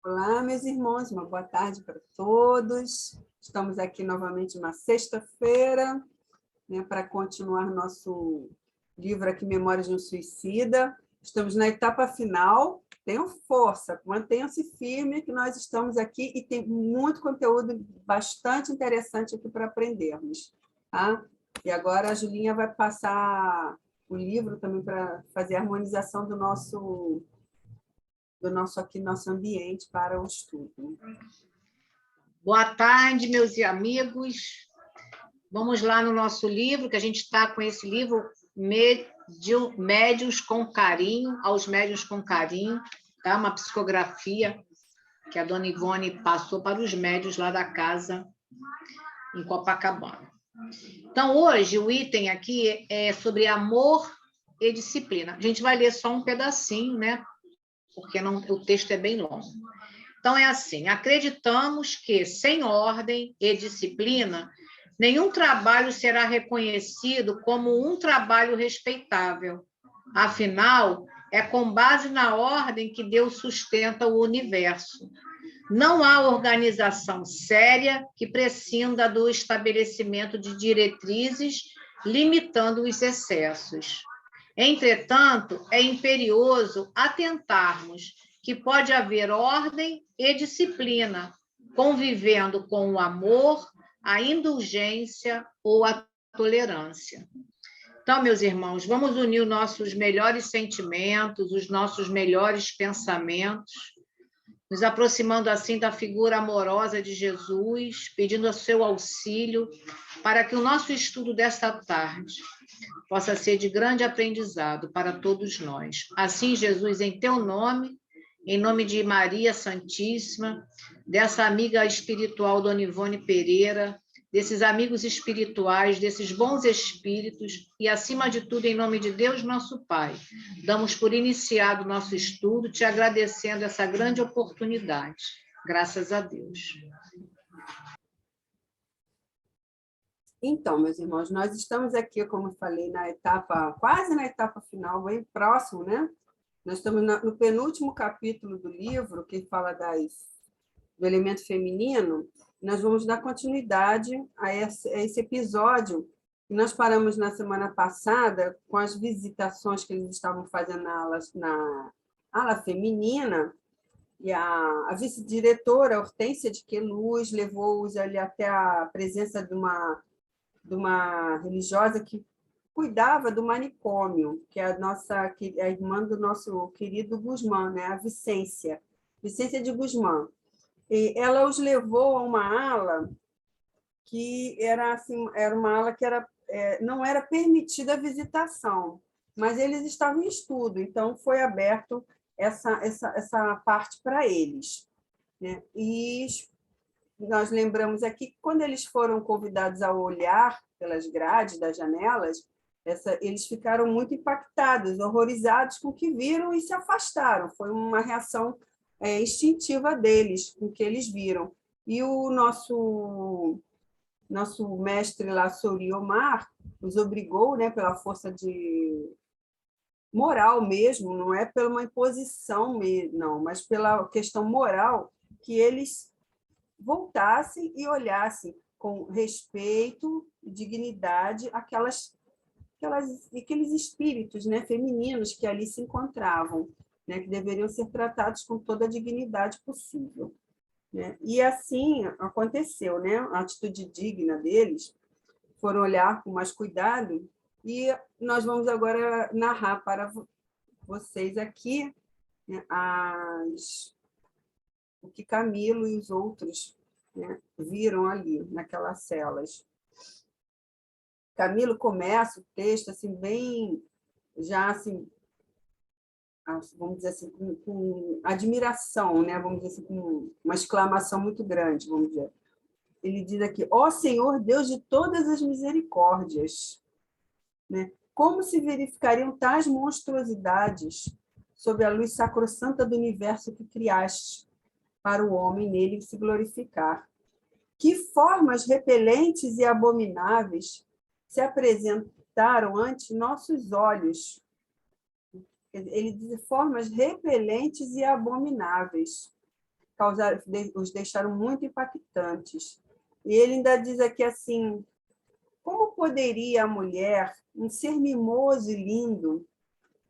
Olá, meus irmãos, uma boa tarde para todos. Estamos aqui novamente na sexta-feira, né, para continuar nosso livro aqui, Memórias de um Suicida. Estamos na etapa final. Tenham força, mantenham-se firmes, que nós estamos aqui e tem muito conteúdo bastante interessante aqui para aprendermos. Tá? E agora a Julinha vai passar o livro também para fazer a harmonização do nosso ambiente para o estudo. Boa tarde, meus amigos. Vamos lá no nosso livro, que a gente está com esse livro, Médiuns com Carinho, aos Médiuns com Carinho, tá? Uma psicografia que a dona Ivone passou para os médiuns lá da casa em Copacabana. Então, hoje, o item aqui é sobre amor e disciplina. A gente vai ler só um pedacinho, né? Porque o texto é bem longo. Então, é assim: acreditamos que, sem ordem e disciplina, nenhum trabalho será reconhecido como um trabalho respeitável. Afinal, é com base na ordem que Deus sustenta o universo. Não há organização séria que prescinda do estabelecimento de diretrizes, limitando os excessos. Entretanto, é imperioso atentarmos que pode haver ordem e disciplina, convivendo com o amor, a indulgência ou a tolerância. Então, meus irmãos, vamos unir os nossos melhores sentimentos, os nossos melhores pensamentos, nos aproximando assim da figura amorosa de Jesus, pedindo o seu auxílio para que o nosso estudo desta tarde possa ser de grande aprendizado para todos nós. Assim, Jesus, em teu nome, em nome de Maria Santíssima, dessa amiga espiritual, Dona Ivone Pereira, desses amigos espirituais, desses bons espíritos, e, acima de tudo, em nome de Deus, nosso Pai, damos por iniciado o nosso estudo, te agradecendo essa grande oportunidade. Graças a Deus. Então, meus irmãos, nós estamos aqui, como eu falei, quase na etapa final, bem próximo, né? Nós estamos no penúltimo capítulo do livro, que fala do elemento feminino. Nós vamos dar continuidade a esse episódio que nós paramos na semana passada com as visitações que eles estavam fazendo na ala feminina, e a vice-diretora, Hortência de Queluz, levou-os ali até a presença de uma religiosa que cuidava do manicômio, que é a irmã do nosso querido Guzmán, né? A Vicência de Guzmán. E ela os levou a uma ala que era uma ala que não era permitida a visitação, mas eles estavam em estudo, então foi aberto essa parte para eles, né? E nós lembramos aqui que, quando eles foram convidados a olhar pelas grades das janelas, eles ficaram muito impactados, horrorizados com o que viram e se afastaram. Foi uma reação instintiva deles com o que eles viram. E o nosso mestre lá, Soriomar, os obrigou, né, pela força de moral mesmo, não é pela uma imposição mesmo, não, mas pela questão moral, que eles voltassem e olhassem com respeito e dignidade aqueles espíritos, né, femininos que ali se encontravam, né, que deveriam ser tratados com toda a dignidade possível, né? E assim aconteceu, né? A atitude digna deles, foram olhar com mais cuidado, e nós vamos agora narrar para vocês aqui, né, o que Camilo e os outros, né, viram ali, naquelas celas. Camilo começa o texto assim, bem, já assim, vamos dizer assim, com admiração, né? Vamos dizer assim, com uma exclamação muito grande, vamos dizer. Ele diz aqui: ó Senhor Deus de todas as misericórdias, né? Como se verificariam tais monstruosidades sob a luz sacrossanta do universo que criaste, para o homem nele se glorificar? Que formas repelentes e abomináveis se apresentaram ante nossos olhos. Ele diz formas repelentes e abomináveis. os deixaram muito impactantes. E ele ainda diz aqui assim: como poderia a mulher, um ser mimoso e lindo,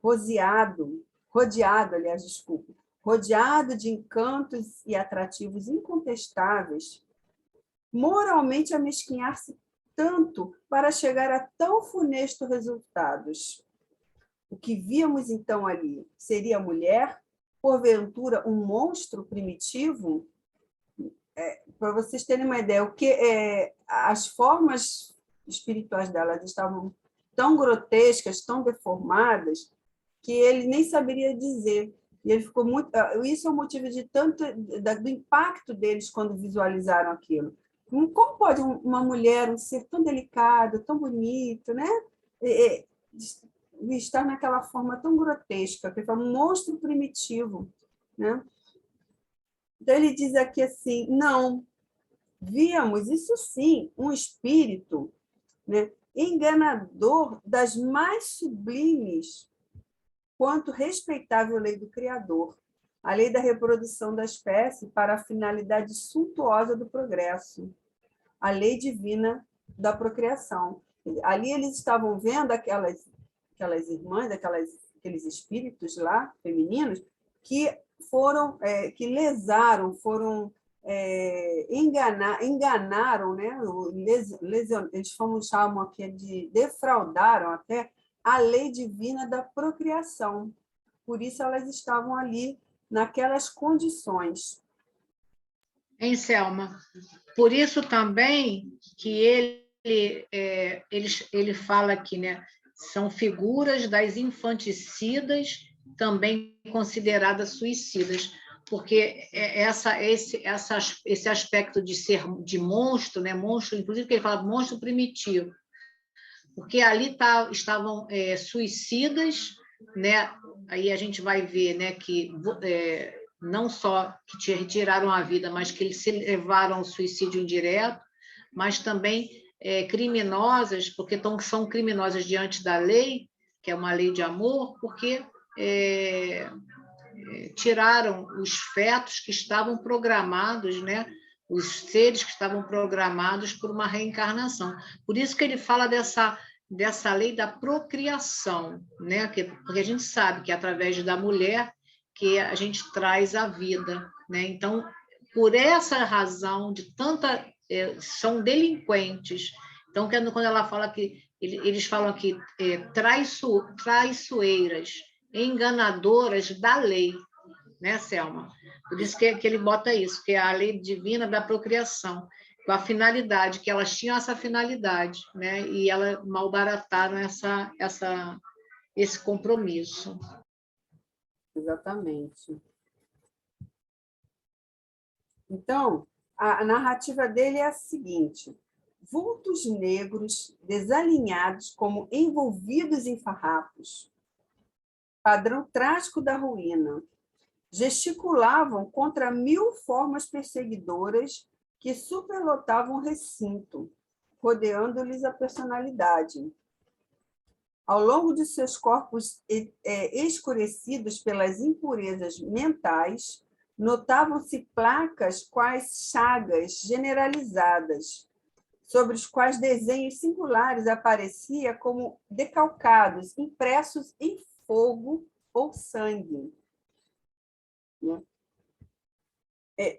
rodeado, aliás, desculpe, rodeado de encantos e atrativos incontestáveis, moralmente amesquinhar-se tanto para chegar a tão funestos resultados? O que víamos então ali seria a mulher, porventura um monstro primitivo? Para vocês terem uma ideia, as formas espirituais delas estavam tão grotescas, tão deformadas, que ele nem saberia dizer. E ele ficou muito. Isso é o motivo de tanto do impacto deles quando visualizaram aquilo. Como pode uma mulher, um ser tão delicado, tão bonito, né? Estar naquela forma tão grotesca, que é um monstro primitivo, né? Então ele diz aqui assim: não, víamos, isso sim, um espírito, né, enganador das mais sublimes quanto respeitável lei do Criador, a lei da reprodução da espécie para a finalidade suntuosa do progresso, a lei divina da procriação. Ali eles estavam vendo aquelas irmãs, aqueles espíritos lá, femininos, que que lesaram, enganaram, né? Eles chamam aqui de defraudaram até a lei divina da procriação. Por isso elas estavam ali naquelas condições. Hein, Selma? Por isso também que ele fala aqui, né? São figuras das infanticidas, também consideradas suicidas, porque esse aspecto de ser de monstro, né? Monstro, inclusive que ele fala monstro primitivo, porque ali estavam suicidas, né? Aí a gente vai ver, né, que não só que retiraram a vida, mas que eles se levaram ao suicídio indireto, mas também criminosas, porque são criminosas diante da lei, que é uma lei de amor, porque tiraram os fetos que estavam programados, né? Os seres que estavam programados por uma reencarnação. Por isso que ele fala dessa lei da procriação, né? Porque a gente sabe que é através da mulher que a gente traz a vida, né? Então, por essa razão de tanta são delinquentes. Então, quando ela fala que eles falam aqui traiçoeiras, enganadoras da lei, né, Selma? Por isso que ele bota isso, que é a lei divina da procriação, com a finalidade, que elas tinham essa finalidade, né? E elas malbarataram esse compromisso. Exatamente. Então, a narrativa dele é a seguinte: vultos negros, desalinhados, como envolvidos em farrapos, padrão trágico da ruína, gesticulavam contra 1000 formas perseguidoras que superlotavam o recinto, rodeando-lhes a personalidade. Ao longo de seus corpos escurecidos pelas impurezas mentais, notavam-se placas quais chagas generalizadas, sobre os quais desenhos singulares apareciam como decalcados, impressos em fogo ou sangue.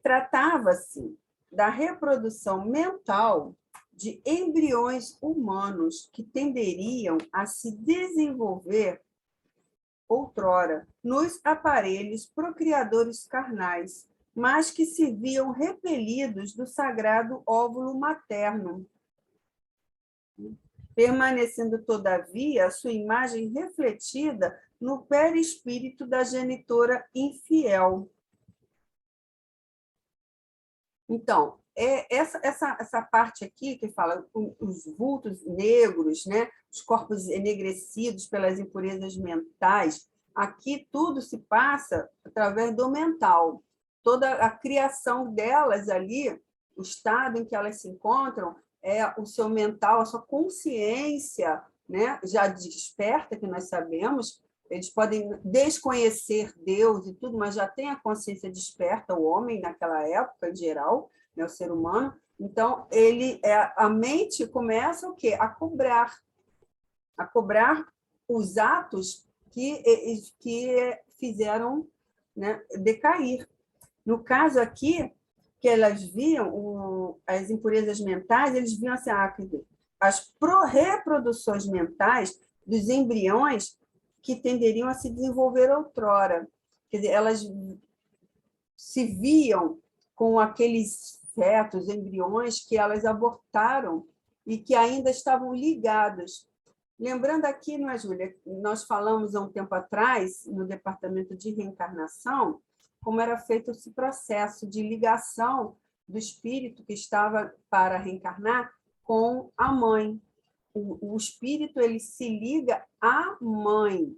Tratava-se da reprodução mental de embriões humanos que tenderiam a se desenvolver outrora nos aparelhos procriadores carnais, mas que se viam repelidos do sagrado óvulo materno, permanecendo, todavia, a sua imagem refletida no perispírito da genitora infiel. Então, essa parte aqui que fala os vultos negros, né? Os corpos enegrecidos pelas impurezas mentais, aqui tudo se passa através do mental. Toda a criação delas ali, o estado em que elas se encontram, é o seu mental, a sua consciência, né? Já desperta, que nós sabemos, eles podem desconhecer Deus e tudo, mas já tem a consciência desperta, o homem naquela época, em geral, né, o ser humano. Então, a mente começa o quê? A cobrar os atos que fizeram, né, decair. No caso aqui, que elas viam as impurezas mentais, eles viam assim, as reproduções mentais dos embriões que tenderiam a se desenvolver outrora. Quer dizer, elas se viam com aqueles fetos, embriões que elas abortaram e que ainda estavam ligados. Lembrando aqui, não é, Júlia? Nós falamos há um tempo atrás, no departamento de reencarnação, como era feito esse processo de ligação do espírito que estava para reencarnar com a mãe. O espírito ele se liga à mãe.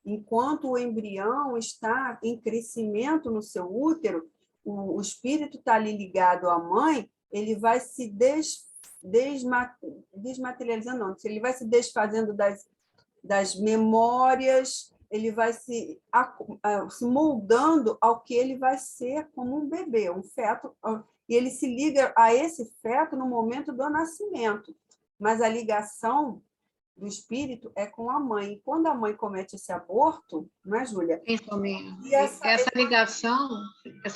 Enquanto o embrião está em crescimento no seu útero, o espírito está ali ligado à mãe, ele vai se desmaterializando, não, ele vai se desfazendo das memórias, ele vai se moldando ao que ele vai ser como um bebê, um feto, e ele se liga a esse feto no momento do nascimento. Mas a ligação do espírito é com a mãe. E quando a mãe comete esse aborto, não é, Júlia? Essa ligação é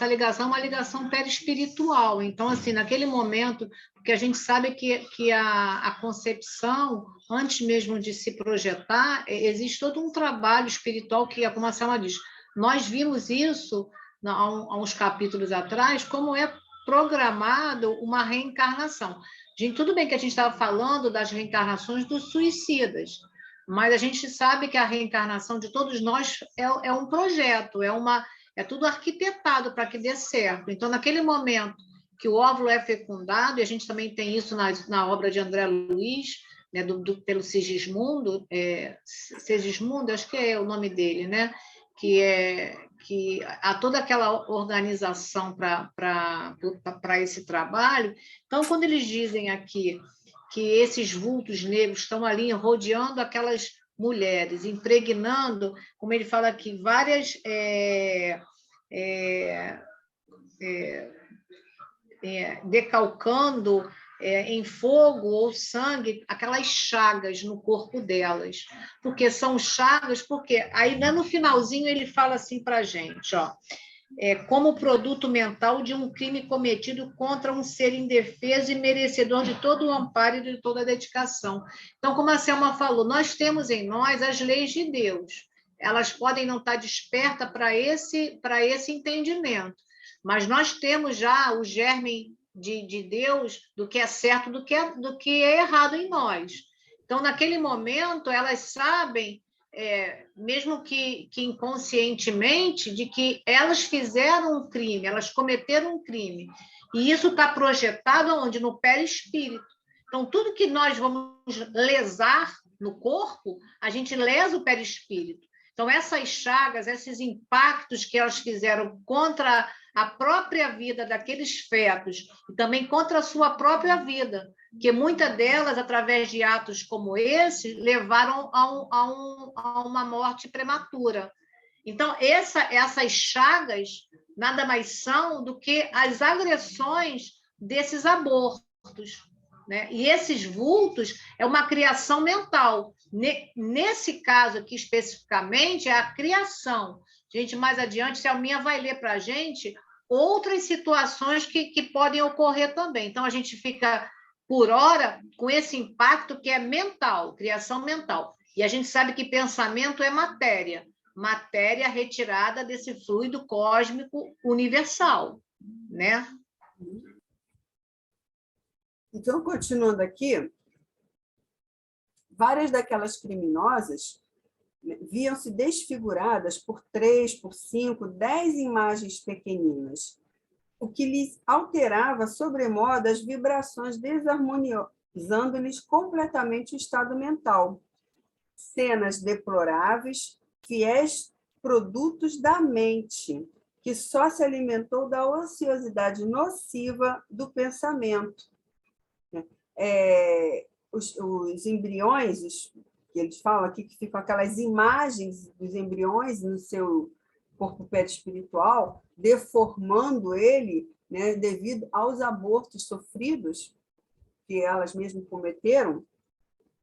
uma ligação perispiritual. Então, assim, naquele momento, porque a gente sabe que a concepção, antes mesmo de se projetar, existe todo um trabalho espiritual que, como a Selma diz, nós vimos isso há uns capítulos atrás, como é programado uma reencarnação. Gente, tudo bem que a gente estava falando das reencarnações dos suicidas, mas a gente sabe que a reencarnação de todos nós é um projeto, é tudo arquitetado para que dê certo. Então, naquele momento que o óvulo é fecundado, e a gente também tem isso na obra de André Luiz, né, pelo Sigismundo, Sigismundo, acho que é o nome dele, né, que há toda aquela organização para esse trabalho. Então, quando eles dizem aqui que esses vultos negros estão ali rodeando aquelas mulheres, impregnando, como ele fala aqui, várias decalcando em fogo ou sangue aquelas chagas no corpo delas. Porque são chagas, porque aí no finalzinho ele fala assim para a gente, ó, como produto mental de um crime cometido contra um ser indefeso e merecedor de todo o amparo e de toda a dedicação. Então, como a Selma falou, nós temos em nós as leis de Deus. Elas podem não estar despertas para esse entendimento, mas nós temos já o germe de Deus, do que é certo, do que é errado em nós. Então, naquele momento, elas sabem, mesmo que inconscientemente, de que elas fizeram um crime, elas cometeram um crime. E isso está projetado onde? No perispírito. Então, tudo que nós vamos lesar no corpo, a gente lesa o perispírito. Então, essas chagas, esses impactos que elas fizeram contra a própria vida daqueles fetos e também contra a sua própria vida, que muitas delas, através de atos como esse, levaram a uma morte prematura. Então, essas chagas nada mais são do que as agressões desses abortos, né? E esses vultos é uma criação mental. Nesse caso aqui, especificamente, é a criação. Gente, mais adiante, se a minha vai ler para a gente outras situações que podem ocorrer também. Então, a gente fica, por hora, com esse impacto que é mental, criação mental. E a gente sabe que pensamento é matéria retirada desse fluido cósmico universal, né? Então, continuando aqui, várias daquelas criminosas viam-se desfiguradas por 3, por 5, 10 imagens pequeninas, o que lhes alterava sobremodo as vibrações, desarmonizando-lhes completamente o estado mental. Cenas deploráveis, fiéis produtos da mente, que só se alimentou da ociosidade nociva do pensamento. Os embriões, que eles falam aqui, que ficam aquelas imagens dos embriões no seu corpo perispiritual, deformando ele, né, devido aos abortos sofridos que elas mesmas cometeram,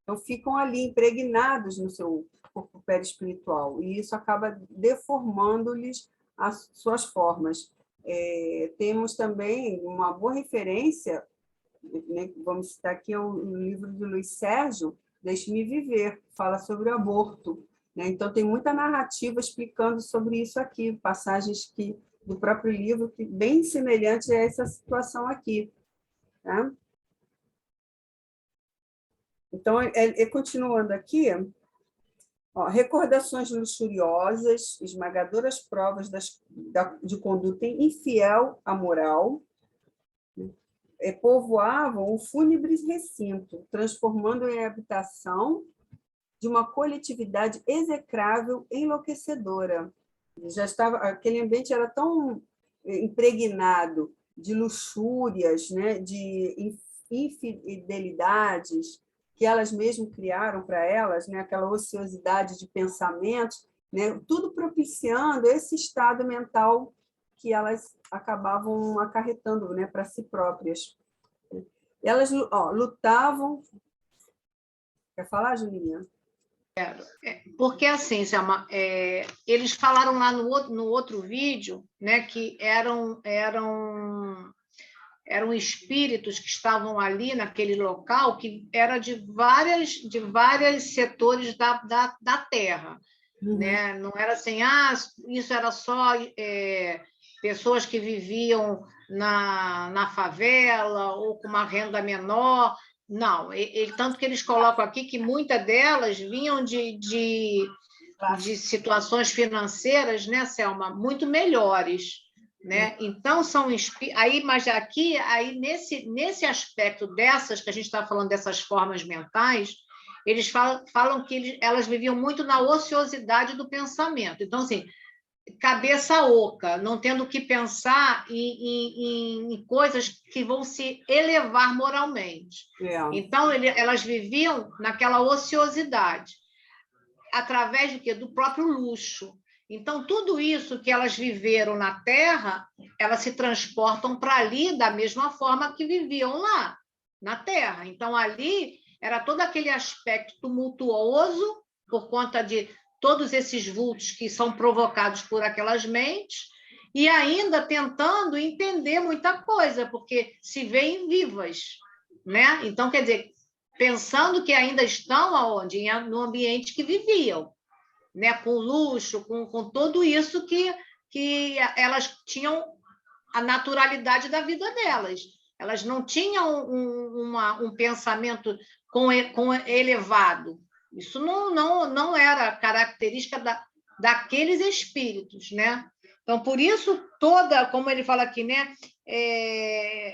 então ficam ali impregnados no seu corpo perispiritual, e isso acaba deformando-lhes as suas formas. Temos também uma boa referência, né, vamos citar aqui o livro do Luiz Sérgio, Deixe-me Viver, que fala sobre o aborto, né? Então, tem muita narrativa explicando sobre isso aqui, passagens do próprio livro, que bem semelhantes a essa situação aqui. Tá? Então, continuando aqui, ó, recordações luxuriosas, esmagadoras provas de conduta infiel à moral, povoavam o fúnebre recinto, transformando em habitação de uma coletividade execrável e enlouquecedora. Já estava, aquele ambiente era tão impregnado de luxúrias, né, de infidelidades que elas mesmas criaram para elas, né, aquela ociosidade de pensamentos, né, tudo propiciando esse estado mental que elas acabavam acarretando, né, para si próprias. Elas lutavam... Quer falar, Julinha? Porque, assim, Selma, eles falaram lá no outro vídeo, né, que eram espíritos que estavam ali naquele local, que era de vários setores da Terra. Uhum. Né? Não era assim, isso era só pessoas que viviam na favela ou com uma renda menor. Não, tanto que eles colocam aqui que muitas delas vinham de situações financeiras, né, Selma, muito melhores. Né? Então, mas aqui, nesse aspecto dessas, que a gente está falando dessas formas mentais, eles falam que elas viviam muito na ociosidade do pensamento. Então, assim, cabeça oca, não tendo que pensar em coisas que vão se elevar moralmente. Então, elas viviam naquela ociosidade, através do quê? Do próprio luxo. Então, tudo isso que elas viveram na Terra, elas se transportam para ali da mesma forma que viviam lá, na Terra. Então, ali era todo aquele aspecto tumultuoso, por conta de todos esses vultos que são provocados por aquelas mentes, e ainda tentando entender muita coisa, porque se veem vivas. Né? Então, quer dizer, pensando que ainda estão aonde? No ambiente que viviam. Né, com luxo, com tudo isso que elas tinham a naturalidade da vida delas. Elas não tinham um pensamento com elevado. Isso não era característica daqueles espíritos. Né? Então, por isso, como ele fala aqui, né,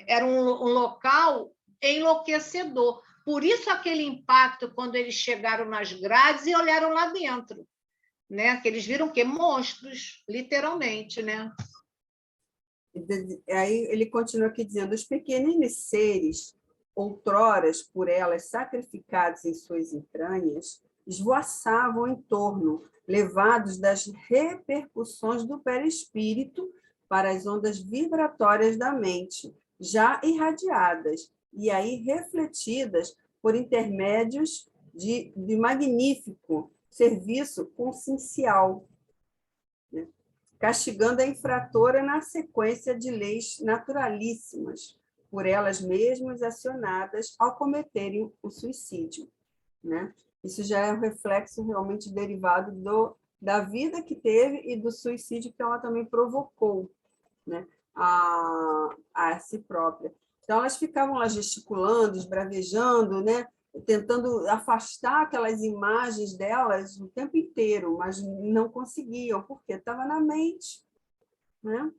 era um local enlouquecedor. Por isso, aquele impacto quando eles chegaram nas grades e olharam lá dentro. Né? Que eles viram que monstros, literalmente, né? Aí ele continua aqui dizendo: os pequeninos seres, outroras por elas sacrificados em suas entranhas, esvoaçavam em torno, levados das repercussões do perispírito para as ondas vibratórias da mente, já irradiadas, e aí refletidas por intermédios de magnífico serviço consciencial, né? Castigando a infratora na sequência de leis naturalíssimas, por elas mesmas acionadas ao cometerem o suicídio. Né? Isso já é um reflexo realmente derivado da vida que teve e do suicídio que ela também provocou, né? a si própria. Então, elas ficavam lá gesticulando, esbravejando, né? Tentando afastar aquelas imagens delas o tempo inteiro, mas não conseguiam, porque estava na mente. Né?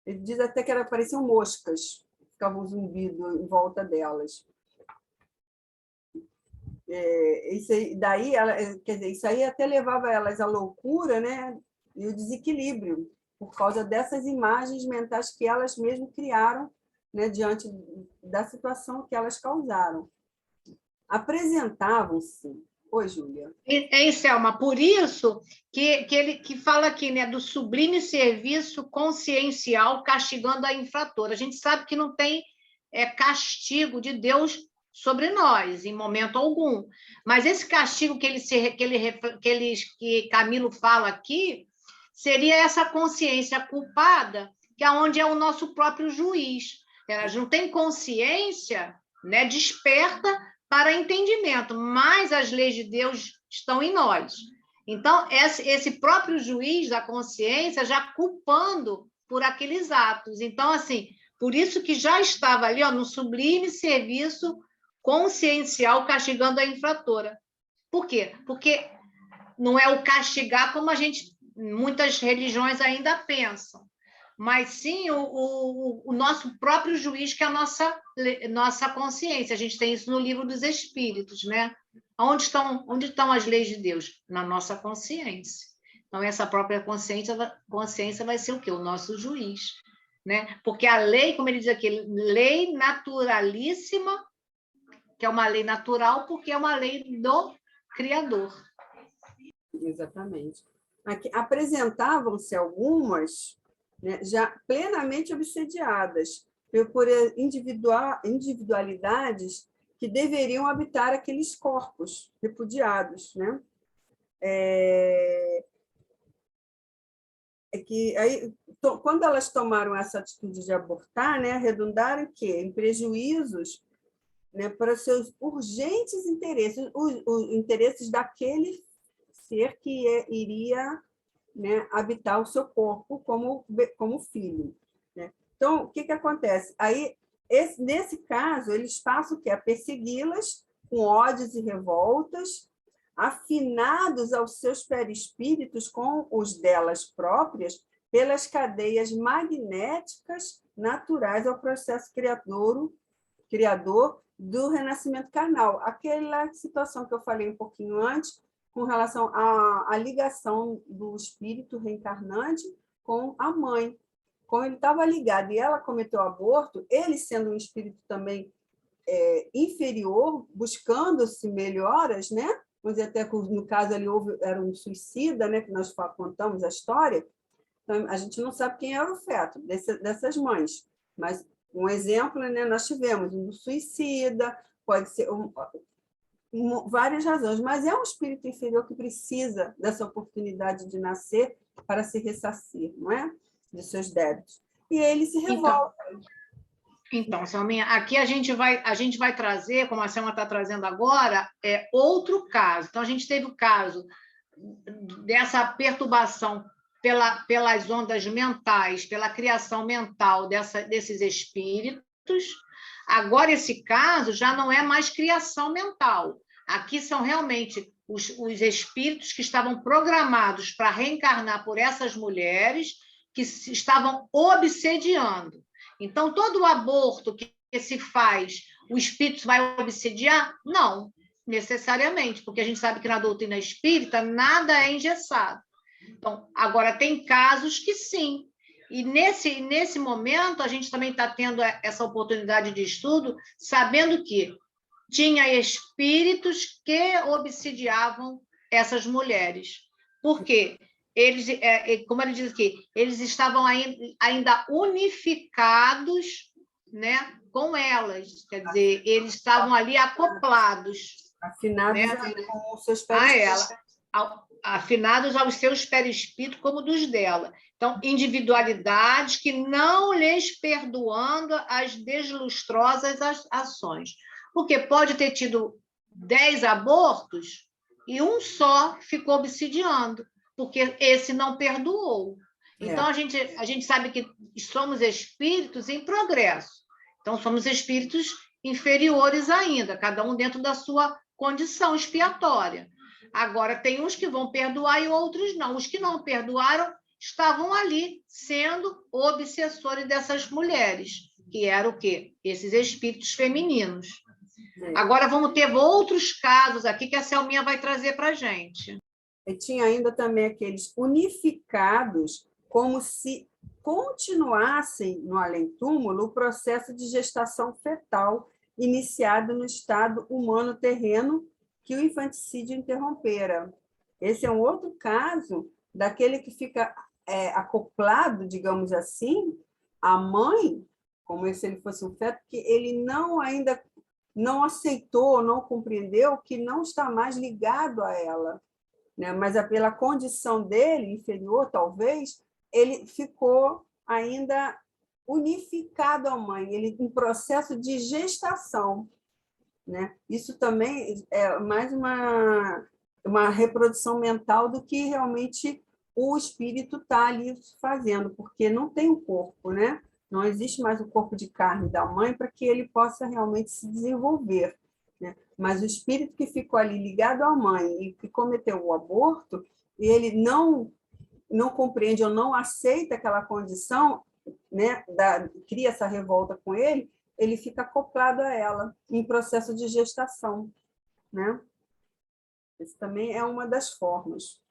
Ele diz até que pareciam moscas, ficavam zumbindo em volta delas. Isso aí até levava elas à loucura, né? E o desequilíbrio, por causa dessas imagens mentais que elas mesmas criaram, né? Diante da situação que elas causaram. Apresentavam-se Oi, Júlia. Selma, por isso que ele que fala aqui, né, do sublime serviço consciencial castigando a infratora. A gente sabe que não tem castigo de Deus sobre nós, em momento algum. Mas esse castigo que Camilo fala aqui seria essa consciência culpada, que é onde é o nosso próprio juiz. Elas não têm consciência, né, desperta para entendimento, mas as leis de Deus estão em nós. Então, esse próprio juiz da consciência já culpando por aqueles atos. Então, assim, por isso que já estava ali, ó, no sublime serviço consciencial castigando a infratora. Por quê? Porque não é o castigar como muitas religiões ainda pensam, mas sim o nosso próprio juiz, que é a nossa consciência. A gente tem isso no livro dos Espíritos, né? Onde estão as leis de Deus? Na nossa consciência. Então, essa própria consciência vai ser o quê? O nosso juiz, né? Porque a lei, como ele diz aqui, lei naturalíssima, que é uma lei natural, porque é uma lei do Criador. Exatamente. Aqui, apresentavam-se algumas, né, já plenamente obsediadas por individualidades que deveriam habitar aqueles corpos repudiados, né? Que aí, quando elas tomaram essa atitude de abortar, né, redundaram em quê? Em prejuízos, né, para seus urgentes interesses, os interesses daquele ser que iria, né, habitar o seu corpo como filho, né? Então, o que acontece? Aí, nesse caso, eles passam a persegui-las com ódios e revoltas, afinados aos seus perispíritos com os delas próprias, pelas cadeias magnéticas naturais ao processo criador do renascimento carnal. Aquela situação que eu falei um pouquinho antes, com relação à ligação do espírito reencarnante com a mãe. Como ele estava ligado e ela cometeu aborto, ele sendo um espírito também inferior, buscando-se melhoras, né? Vamos dizer, até que no caso ali era um suicida, né? Que nós contamos a história. Então, a gente não sabe quem era o feto dessas mães, mas um exemplo, né? Nós tivemos um suicida, pode ser várias razões, mas é um espírito inferior que precisa dessa oportunidade de nascer para se ressarcir, não é? De seus débitos. E ele se revolta. Então, Selminha, aqui a gente vai trazer, como a Selma está trazendo agora, outro caso. Então, a gente teve o caso dessa perturbação pelas ondas mentais, pela criação mental desses espíritos. Agora, esse caso já não é mais criação mental. Aqui são realmente os espíritos que estavam programados para reencarnar por essas mulheres que estavam obsediando. Então, todo o aborto que se faz, o espírito vai obsediar? Não, necessariamente, porque a gente sabe que na doutrina espírita nada é engessado. Então, agora, tem casos que sim. E nesse momento, a gente também está tendo essa oportunidade de estudo, sabendo que tinha espíritos que obsidiavam essas mulheres. Por quê? Eles, como ele diz aqui, eles estavam ainda unificados, né, com elas. Quer dizer, eles estavam ali acoplados. Afinados, né, com os seus perispíritos. Afinados aos seus perispíritos, como dos dela. Então, individualidades que não lhes perdoando as deslustrosas ações. Porque pode ter tido 10 abortos e um só ficou obsidiando, porque esse não perdoou. Então, a gente sabe que somos espíritos em progresso. Então, somos espíritos inferiores ainda, cada um dentro da sua condição expiatória. Agora, tem uns que vão perdoar e outros não. Os que não perdoaram estavam ali sendo obsessores dessas mulheres, que eram o quê? Esses espíritos femininos. Agora vamos ter outros casos aqui que a Selminha vai trazer para a gente. E tinha ainda também aqueles unificados, como se continuassem no além-túmulo o processo de gestação fetal iniciado no estado humano terreno que o infanticídio interrompera. Esse é um outro caso daquele que fica acoplado, digamos assim, à mãe, como se ele fosse um feto, que ele ainda não aceitou, não compreendeu, que não está mais ligado a ela, né? Mas pela condição dele, inferior, talvez, ele ficou ainda unificado à mãe, ele em processo de gestação, né? Isso também é mais uma reprodução mental do que realmente o espírito está ali fazendo, porque não tem o corpo, né? Não existe mais o corpo de carne da mãe para que ele possa realmente se desenvolver, né? Mas o espírito que ficou ali ligado à mãe e que cometeu o aborto, ele não compreende ou não aceita aquela condição, né? Cria essa revolta com ele fica acoplado a ela em processo de gestação, né? Isso também é uma das formas.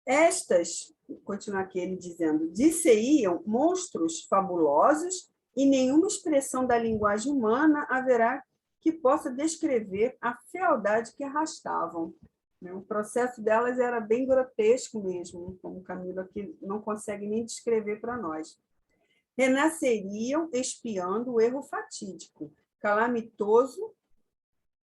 Estas, continua aqui ele dizendo, dir-se-iam monstros fabulosos e nenhuma expressão da linguagem humana haverá que possa descrever a fealdade que arrastavam. O processo delas era bem grotesco mesmo, como o Camilo aqui não consegue nem descrever para nós. Renasceriam expiando o erro fatídico, calamitoso,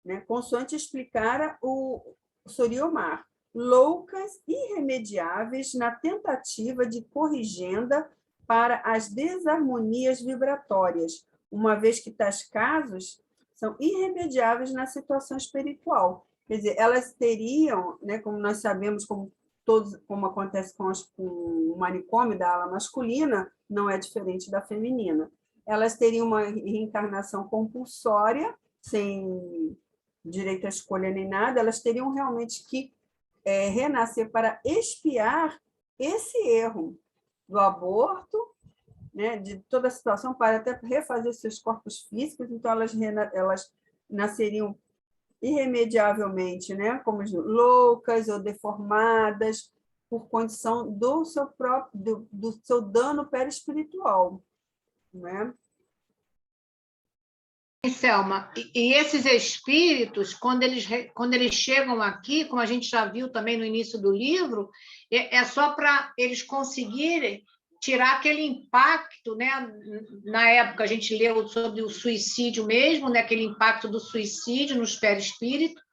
né, consoante explicara o Soriomar, loucas, irremediáveis na tentativa de corrigenda para as desarmonias vibratórias, uma vez que tais casos são irremediáveis na situação espiritual. Quer dizer, elas teriam, né, como nós sabemos, como acontece com o manicômio da ala masculina, não é diferente da feminina. Elas teriam uma reencarnação compulsória, sem direito à escolha nem nada, elas teriam realmente que renascer para expiar esse erro do aborto, né, de toda a situação, para até refazer seus corpos físicos. Então, elas nasceriam irremediavelmente, né, como loucas ou deformadas, por condição do seu próprio do seu dano perispiritual, né? Selma, e esses espíritos, quando eles chegam aqui, como a gente já viu também no início do livro, é só para eles conseguirem tirar aquele impacto, né? Na época a gente leu sobre o suicídio mesmo, né? Aquele impacto do suicídio nos perispíritos.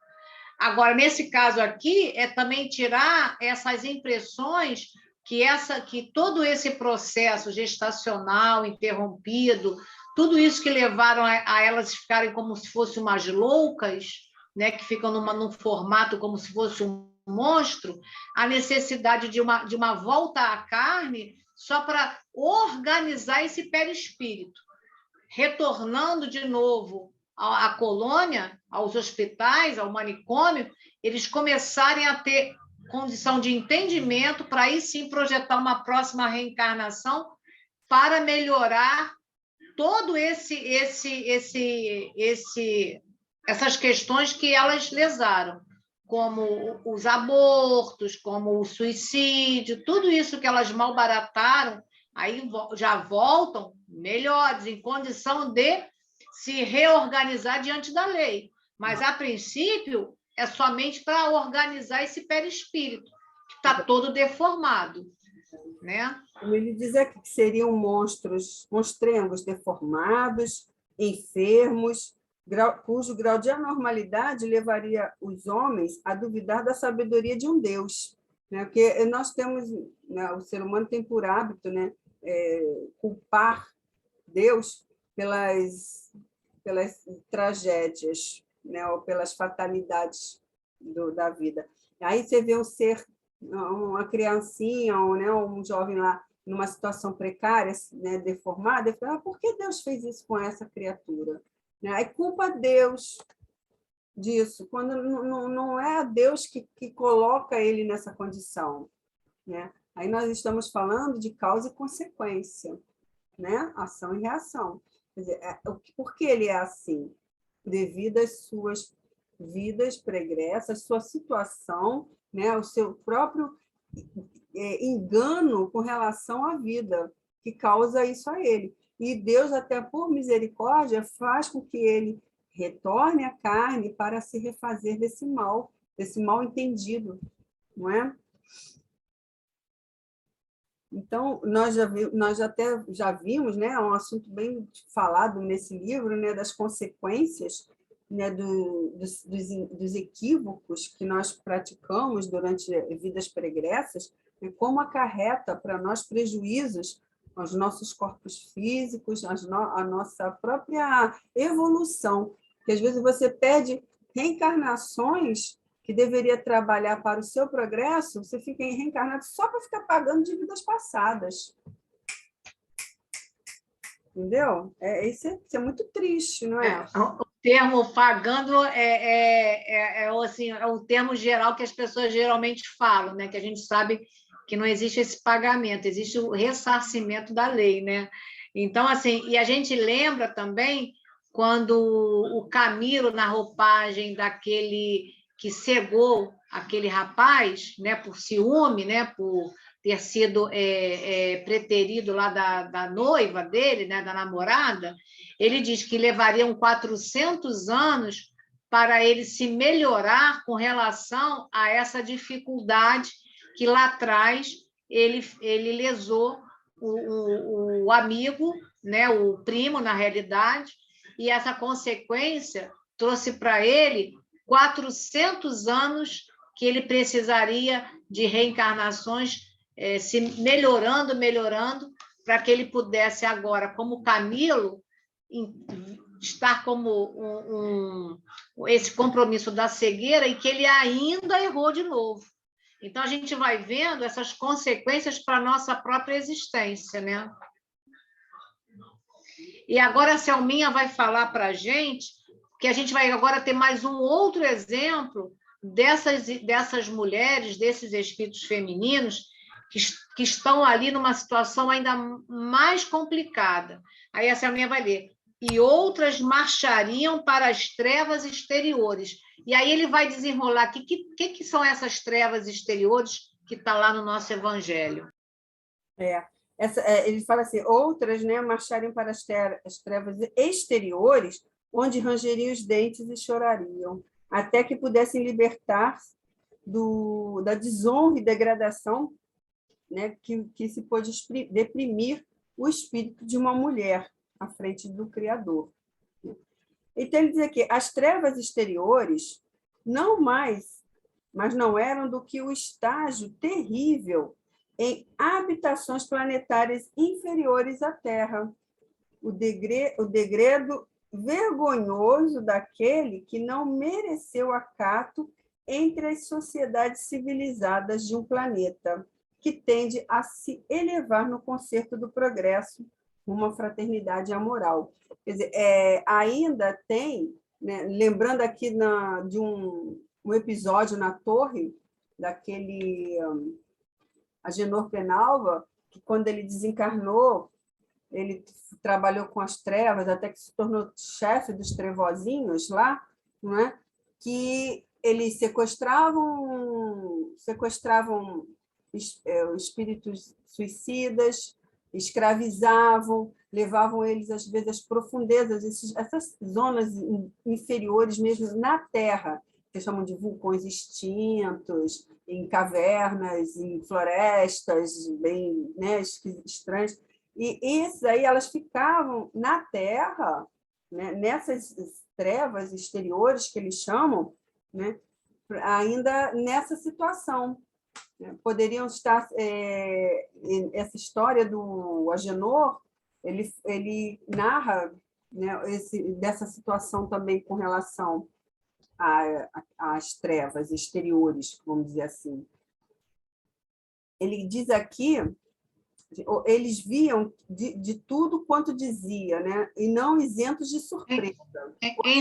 Agora, nesse caso aqui, é também tirar essas impressões que todo esse processo gestacional interrompido, tudo isso que levaram a elas ficarem como se fossem umas loucas, né, que ficam num formato como se fosse um monstro, a necessidade de uma volta à carne só para organizar esse perispírito, retornando de novo à colônia, aos hospitais, ao manicômio, eles começarem a ter condição de entendimento para aí sim projetar uma próxima reencarnação para melhorar todo essas questões que elas lesaram, como os abortos, como o suicídio, tudo isso que elas malbarataram, aí já voltam melhores, em condição de se reorganizar diante da lei. Mas, a princípio, é somente para organizar esse perispírito, que está todo deformado, né? Ele diz aqui que seriam monstrengos deformados, enfermos, cujo grau de anormalidade levaria os homens a duvidar da sabedoria de um Deus, né? Porque nós temos, né, o ser humano tem por hábito, né, culpar Deus pelas tragédias, né, ou pelas fatalidades da vida. Aí você vê um ser, uma criancinha, ou, né, um jovem lá numa situação precária, né, deformada, e fala, por que Deus fez isso com essa criatura? Aí culpa Deus disso, quando não é a Deus que coloca ele nessa condição, né? Aí nós estamos falando de causa e consequência, né? Ação e reação. Quer dizer, por que ele é assim? Devido às suas vidas pregressas, sua situação, né? O seu próprio engano com relação à vida, que causa isso a ele. E Deus, até por misericórdia, faz com que ele retorne à carne para se refazer desse mal entendido, não é? Então, nós até já vimos, né, é um assunto bem falado nesse livro, né, das consequências, né, dos equívocos que nós praticamos durante vidas pregressas, e como acarreta para nós prejuízos aos nossos corpos físicos, a nossa própria evolução. Porque, às vezes, você perde reencarnações que deveria trabalhar para o seu progresso, você fica reencarnado só para ficar pagando dívidas passadas. Entendeu? Isso é muito triste, não é? O termo pagando assim, é o termo geral que as pessoas geralmente falam, né? Que a gente sabe que não existe esse pagamento, existe o ressarcimento da lei, né? Então, assim, e a gente lembra também quando o Camilo, na roupagem daquele que cegou aquele rapaz, né, por ciúme, né, por ter sido preterido lá da noiva dele, né, da namorada, ele diz que levariam 400 anos para ele se melhorar com relação a essa dificuldade que lá atrás ele lesou o amigo, né, o primo, na realidade, e essa consequência trouxe para ele 400 anos que ele precisaria de reencarnações, se melhorando, para que ele pudesse agora, como Camilo, estar como esse compromisso da cegueira e que ele ainda errou de novo. Então, a gente vai vendo essas consequências para a nossa própria existência, né? E agora a Selminha vai falar para a gente, que a gente vai agora ter mais um outro exemplo dessas mulheres, desses espíritos femininos, que estão ali numa situação ainda mais complicada. Aí a Selminha vai ler. E outras marchariam para as trevas exteriores. E aí ele vai desenrolar aqui que são essas trevas exteriores que está lá no nosso Evangelho. Ele fala assim, outras, né, marchariam para as trevas exteriores, onde rangeriam os dentes e chorariam, até que pudessem libertar-se da desonra e degradação, né, que se pôde deprimir o espírito de uma mulher à frente do Criador. Então, ele diz aqui, as trevas exteriores mas não eram do que o estágio terrível em habitações planetárias inferiores à Terra, o degredo vergonhoso daquele que não mereceu acato entre as sociedades civilizadas de um planeta, que tende a se elevar no concerto do progresso, uma fraternidade amoral. Quer dizer, ainda tem, né, lembrando aqui de um episódio na Torre, daquele Agenor Penalva, que quando ele desencarnou, ele trabalhou com as trevas, até que se tornou chefe dos trevozinhos lá, não é? Que eles sequestravam espíritos suicidas, escravizavam, levavam eles, às vezes, às profundezas, essas zonas inferiores mesmo na Terra, que chamam de vulcões extintos, em cavernas, em florestas bem, né, estranhas. E esses aí, elas ficavam na Terra, né, nessas trevas exteriores que eles chamam, né, ainda nessa situação. Poderiam estar... essa história do Agenor, ele narra, né, dessa situação também com relação às trevas exteriores, vamos dizer assim. Ele diz aqui, eles viam de tudo quanto dizia, né, e não isentos de surpresa.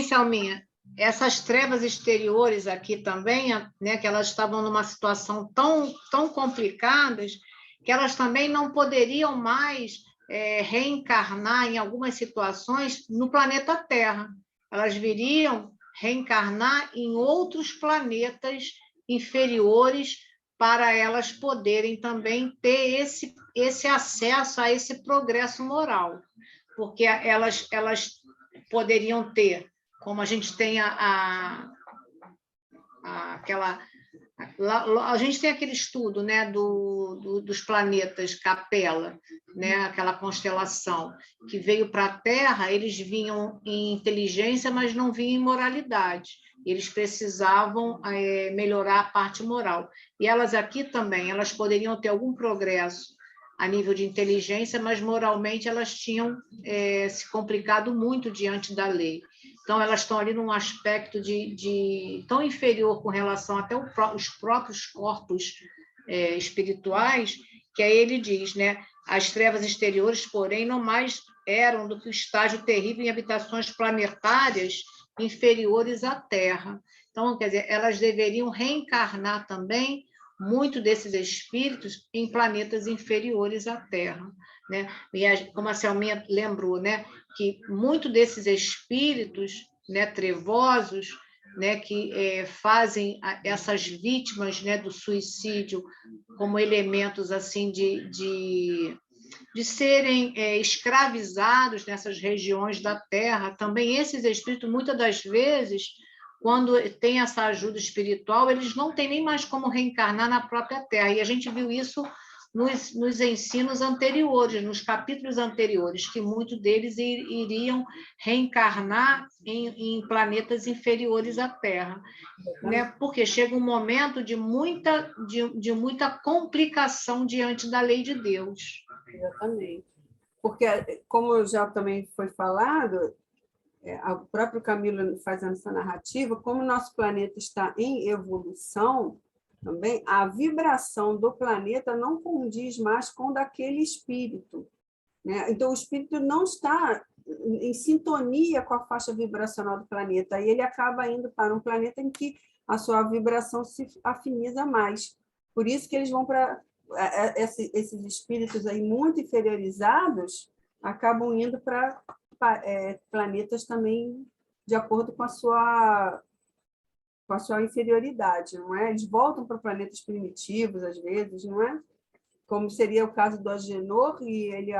Selminha, essas trevas exteriores aqui também, né, que elas estavam numa situação tão complicadas, que elas também não poderiam mais reencarnar em algumas situações no planeta Terra. Elas viriam reencarnar em outros planetas inferiores para elas poderem também ter esse acesso a esse progresso moral, porque elas poderiam ter como a gente tem aquela... A gente tem aquele estudo, né, dos planetas Capela, né, aquela constelação que veio para a Terra, eles vinham em inteligência, mas não vinham em moralidade. Eles precisavam melhorar a parte moral. E elas aqui também, elas poderiam ter algum progresso a nível de inteligência, mas moralmente elas tinham se complicado muito diante da lei. Então, elas estão ali num aspecto tão inferior com relação até os próprios corpos espirituais, que aí ele diz, né? As trevas exteriores, porém, não mais eram do que o estágio terrível em habitações planetárias inferiores à Terra. Então, quer dizer, elas deveriam reencarnar também muito desses espíritos em planetas inferiores à Terra, né? E como a Selminha lembrou, né, que muito desses espíritos, né, trevosos, né, que fazem essas vítimas, né, do suicídio como elementos assim de serem escravizados nessas regiões da Terra, também esses espíritos, muitas das vezes, quando tem essa ajuda espiritual, eles não têm nem mais como reencarnar na própria Terra. E a gente viu isso nos ensinos anteriores, nos capítulos anteriores, que muitos deles iriam reencarnar em planetas inferiores à Terra, né? Porque chega um momento de muita complicação diante da lei de Deus. Exatamente. Porque, como já também foi falado, o próprio Camilo fazendo essa narrativa, como o nosso planeta está em evolução, também a vibração do planeta não condiz mais com o daquele espírito, né? Então, o espírito não está em sintonia com a faixa vibracional do planeta, e ele acaba indo para um planeta em que a sua vibração se afiniza mais. Por isso que eles vão para... Esses espíritos aí muito inferiorizados acabam indo para planetas também de acordo com a sua inferioridade, não é? Eles voltam para planetas primitivos, às vezes, não é? Como seria o caso do Agenor, e ele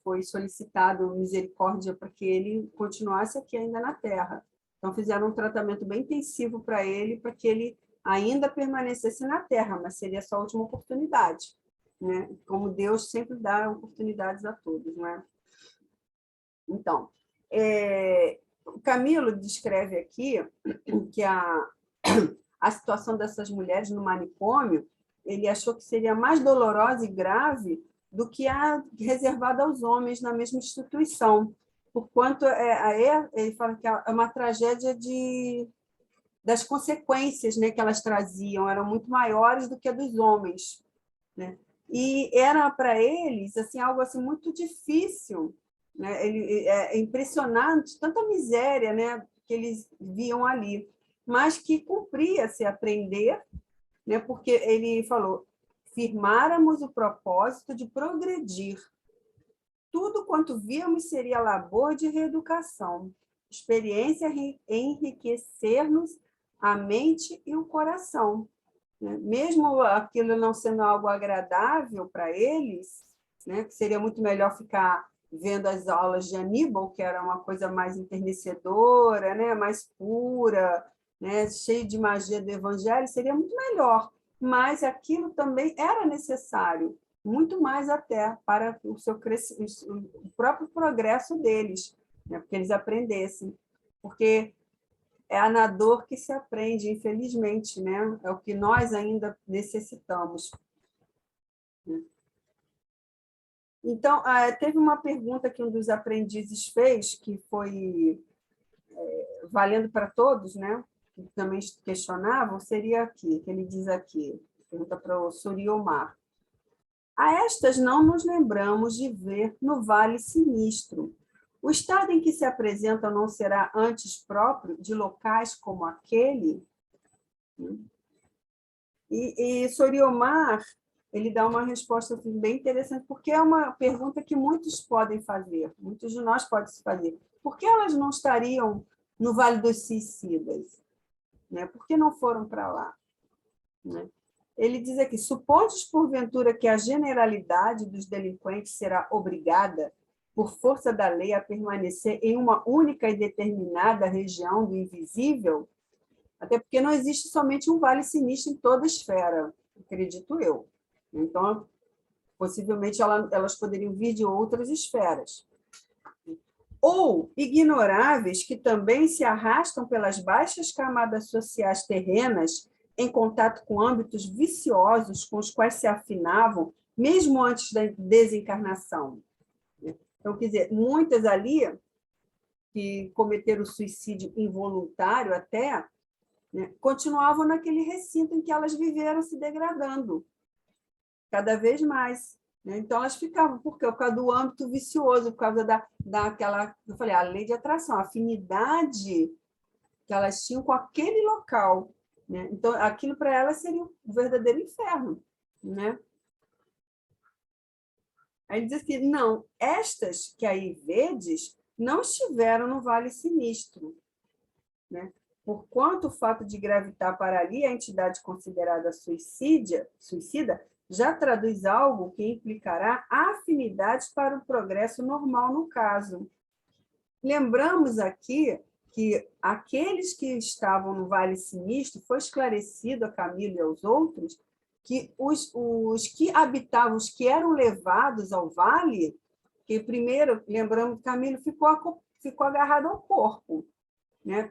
foi solicitado misericórdia para que ele continuasse aqui ainda na Terra. Então, fizeram um tratamento bem intensivo para ele, para que ele ainda permanecesse na Terra, mas seria a sua última oportunidade, né? Como Deus sempre dá oportunidades a todos, não é? Então, o Camilo descreve aqui que a situação dessas mulheres no manicômio, ele achou que seria mais dolorosa e grave do que a reservada aos homens na mesma instituição, porquanto ele fala que é uma tragédia das consequências, né, que elas traziam, eram muito maiores do que a dos homens, né? E era para eles assim, algo assim, muito difícil, né? É impressionante, tanta miséria, né, que eles viam ali, mas que cumpria-se aprender, né, porque ele falou: firmáramos o propósito de progredir. Tudo quanto víamos seria labor de reeducação, experiência em enriquecer-nos a mente e o coração. Mesmo aquilo não sendo algo agradável para eles, né, que seria muito melhor ficar vendo as aulas de Aníbal, que era uma coisa mais enternecedora, né, mais pura, né, cheio de magia do evangelho, seria muito melhor. Mas aquilo também era necessário, muito mais até para o próprio progresso deles, né, porque eles aprendessem. Porque é na dor que se aprende, infelizmente, né? É o que nós ainda necessitamos. Então, teve uma pergunta que um dos aprendizes fez, que foi valendo para todos, né? Que também questionavam, seria aqui, que ele diz aqui, pergunta para o Suriomar. A estas não nos lembramos de ver no Vale Sinistro. O estado em que se apresenta não será antes próprio de locais como aquele? E Soriomar, ele dá uma resposta bem interessante, porque é uma pergunta que muitos podem fazer, muitos de nós podem fazer. Por que elas não estariam no Vale dos Suicidas? Né? Por que não foram para lá? Né? Ele diz aqui: supontes porventura que a generalidade dos delinquentes será obrigada por força da lei, a permanecer em uma única e determinada região do invisível, até porque não existe somente um vale sinistro em toda a esfera, acredito eu. Então, possivelmente elas poderiam vir de outras esferas. Ou ignoráveis que também se arrastam pelas baixas camadas sociais terrenas em contato com âmbitos viciosos com os quais se afinavam, mesmo antes da desencarnação. Então, quer dizer, muitas ali que cometeram suicídio involuntário até, né, continuavam naquele recinto em que elas viveram se degradando, cada vez mais. Né? Então, elas ficavam, por quê? Por causa do âmbito vicioso, por causa daquela, eu falei, a lei de atração, a afinidade que elas tinham com aquele local. Né? Então, aquilo para elas seria um verdadeiro inferno. Né? Aí ele diz que, não, estas que aí vedes não estiveram no Vale Sinistro. Né? Porquanto o fato de gravitar para ali a entidade considerada suicida já traduz algo que implicará afinidades para o progresso normal no caso. Lembramos aqui que aqueles que estavam no Vale Sinistro, foi esclarecido a Camilo e aos outros, que os que habitavam, os que eram levados ao vale, que primeiro, lembramos, Camilo ficou agarrado ao corpo, né,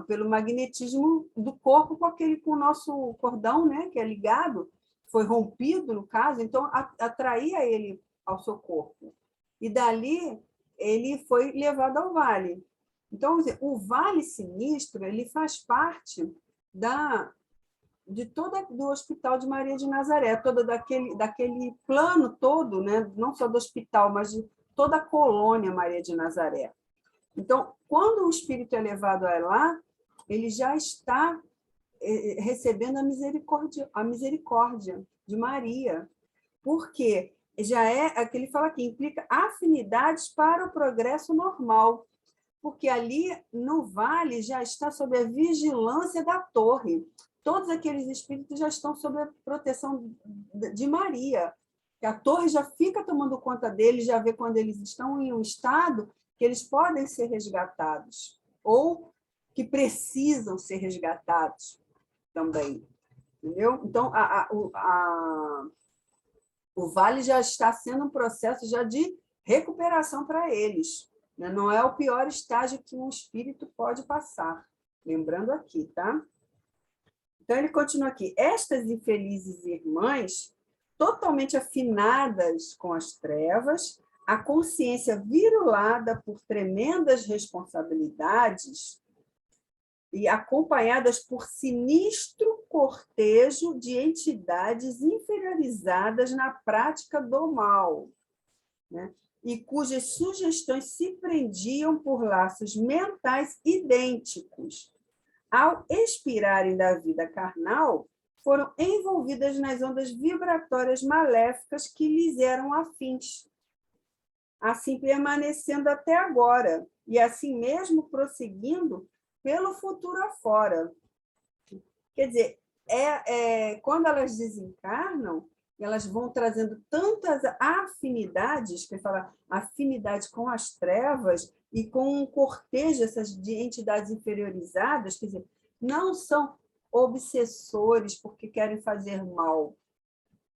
pelo magnetismo do corpo com o nosso cordão, né, que é ligado, foi rompido, no caso, então atraía ele ao seu corpo. E dali ele foi levado ao vale. Então, o Vale Sinistro ele faz parte do Hospital de Maria de Nazaré, daquele plano todo, né, não só do hospital, mas de toda a colônia Maria de Nazaré. Então, quando o espírito é levado a lá, ele já está recebendo a misericórdia de Maria, porque já que ele fala aqui, implica afinidades para o progresso normal, porque ali no vale já está sob a vigilância da torre. Todos aqueles espíritos já estão sob a proteção de Maria. A torre já fica tomando conta deles, já vê quando eles estão em um estado que eles podem ser resgatados, ou que precisam ser resgatados também. Entendeu? Então, o vale já está sendo um processo já de recuperação para eles. Né? Não é o pior estágio que um espírito pode passar. Lembrando aqui, tá? Então, ele continua aqui. Estas infelizes irmãs, totalmente afinadas com as trevas, a consciência virulada por tremendas responsabilidades e acompanhadas por sinistro cortejo de entidades inferiorizadas na prática do mal, né? E cujas sugestões se prendiam por laços mentais idênticos. Ao expirarem da vida carnal, foram envolvidas nas ondas vibratórias maléficas que lhes eram afins, assim permanecendo até agora, e assim mesmo prosseguindo pelo futuro afora. Quer dizer, quando elas desencarnam, elas vão trazendo tantas afinidades, que ele fala, afinidade com as trevas e com um cortejo de entidades inferiorizadas, quer dizer, não são obsessores porque querem fazer mal,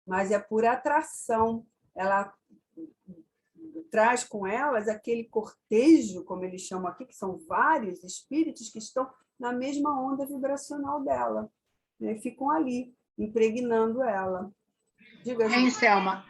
mas é por atração. Ela traz com elas aquele cortejo, como eles chamam aqui, que são vários espíritos que estão na mesma onda vibracional dela, né? Ficam ali, impregnando ela. Diga, hein, Selma?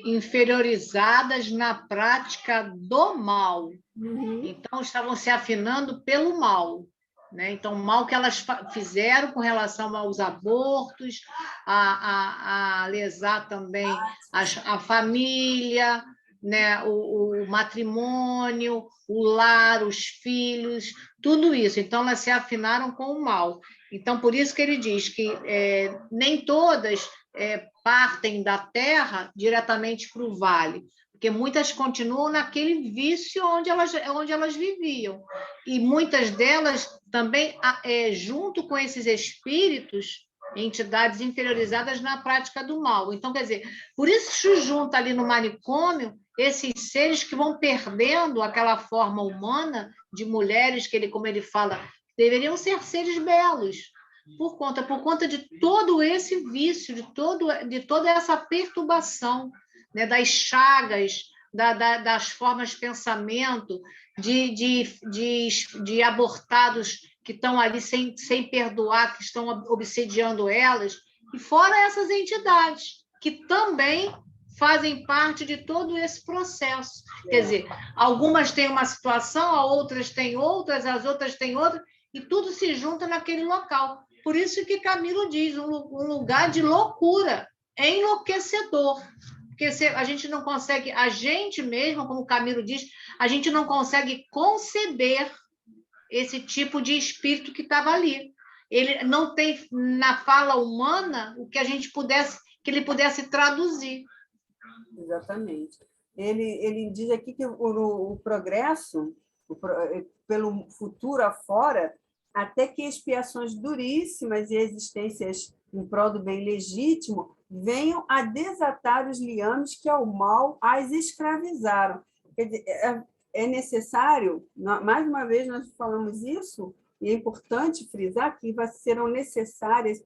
Inferiorizadas na prática do mal. Uhum. Então, estavam se afinando pelo mal. Né? Então, o mal que elas fizeram com relação aos abortos, a lesar também a família, né? o matrimônio, o lar, os filhos, tudo isso. Então, elas se afinaram com o mal. Então, por isso que ele diz que nem todas partem da terra diretamente para o vale, porque muitas continuam naquele vício onde elas viviam. E muitas delas também, junto com esses espíritos, entidades interiorizadas na prática do mal. Então, quer dizer, por isso se junta ali no manicômio esses seres que vão perdendo aquela forma humana de mulheres que ele, como ele fala, deveriam ser seres belos, por conta de todo esse vício, de toda essa perturbação, né, das chagas, das formas de pensamento, de abortados que estão ali sem perdoar, que estão obsediando elas, e fora essas entidades, que também fazem parte de todo esse processo. Quer dizer, algumas têm uma situação, outras têm outras, as outras têm outra, e tudo se junta naquele local. Por isso que Camilo diz, um lugar de loucura, enlouquecedor. Porque a gente não consegue, a gente mesmo, como o Camilo diz, a gente não consegue conceber esse tipo de espírito que estava ali. Ele não tem na fala humana o que que ele pudesse traduzir. Exatamente. Ele diz aqui que o progresso, pelo futuro afora, até que expiações duríssimas e existências em prol do bem legítimo venham a desatar os liames que ao mal as escravizaram. Quer dizer, é necessário, mais uma vez nós falamos isso, e é importante frisar que serão necessárias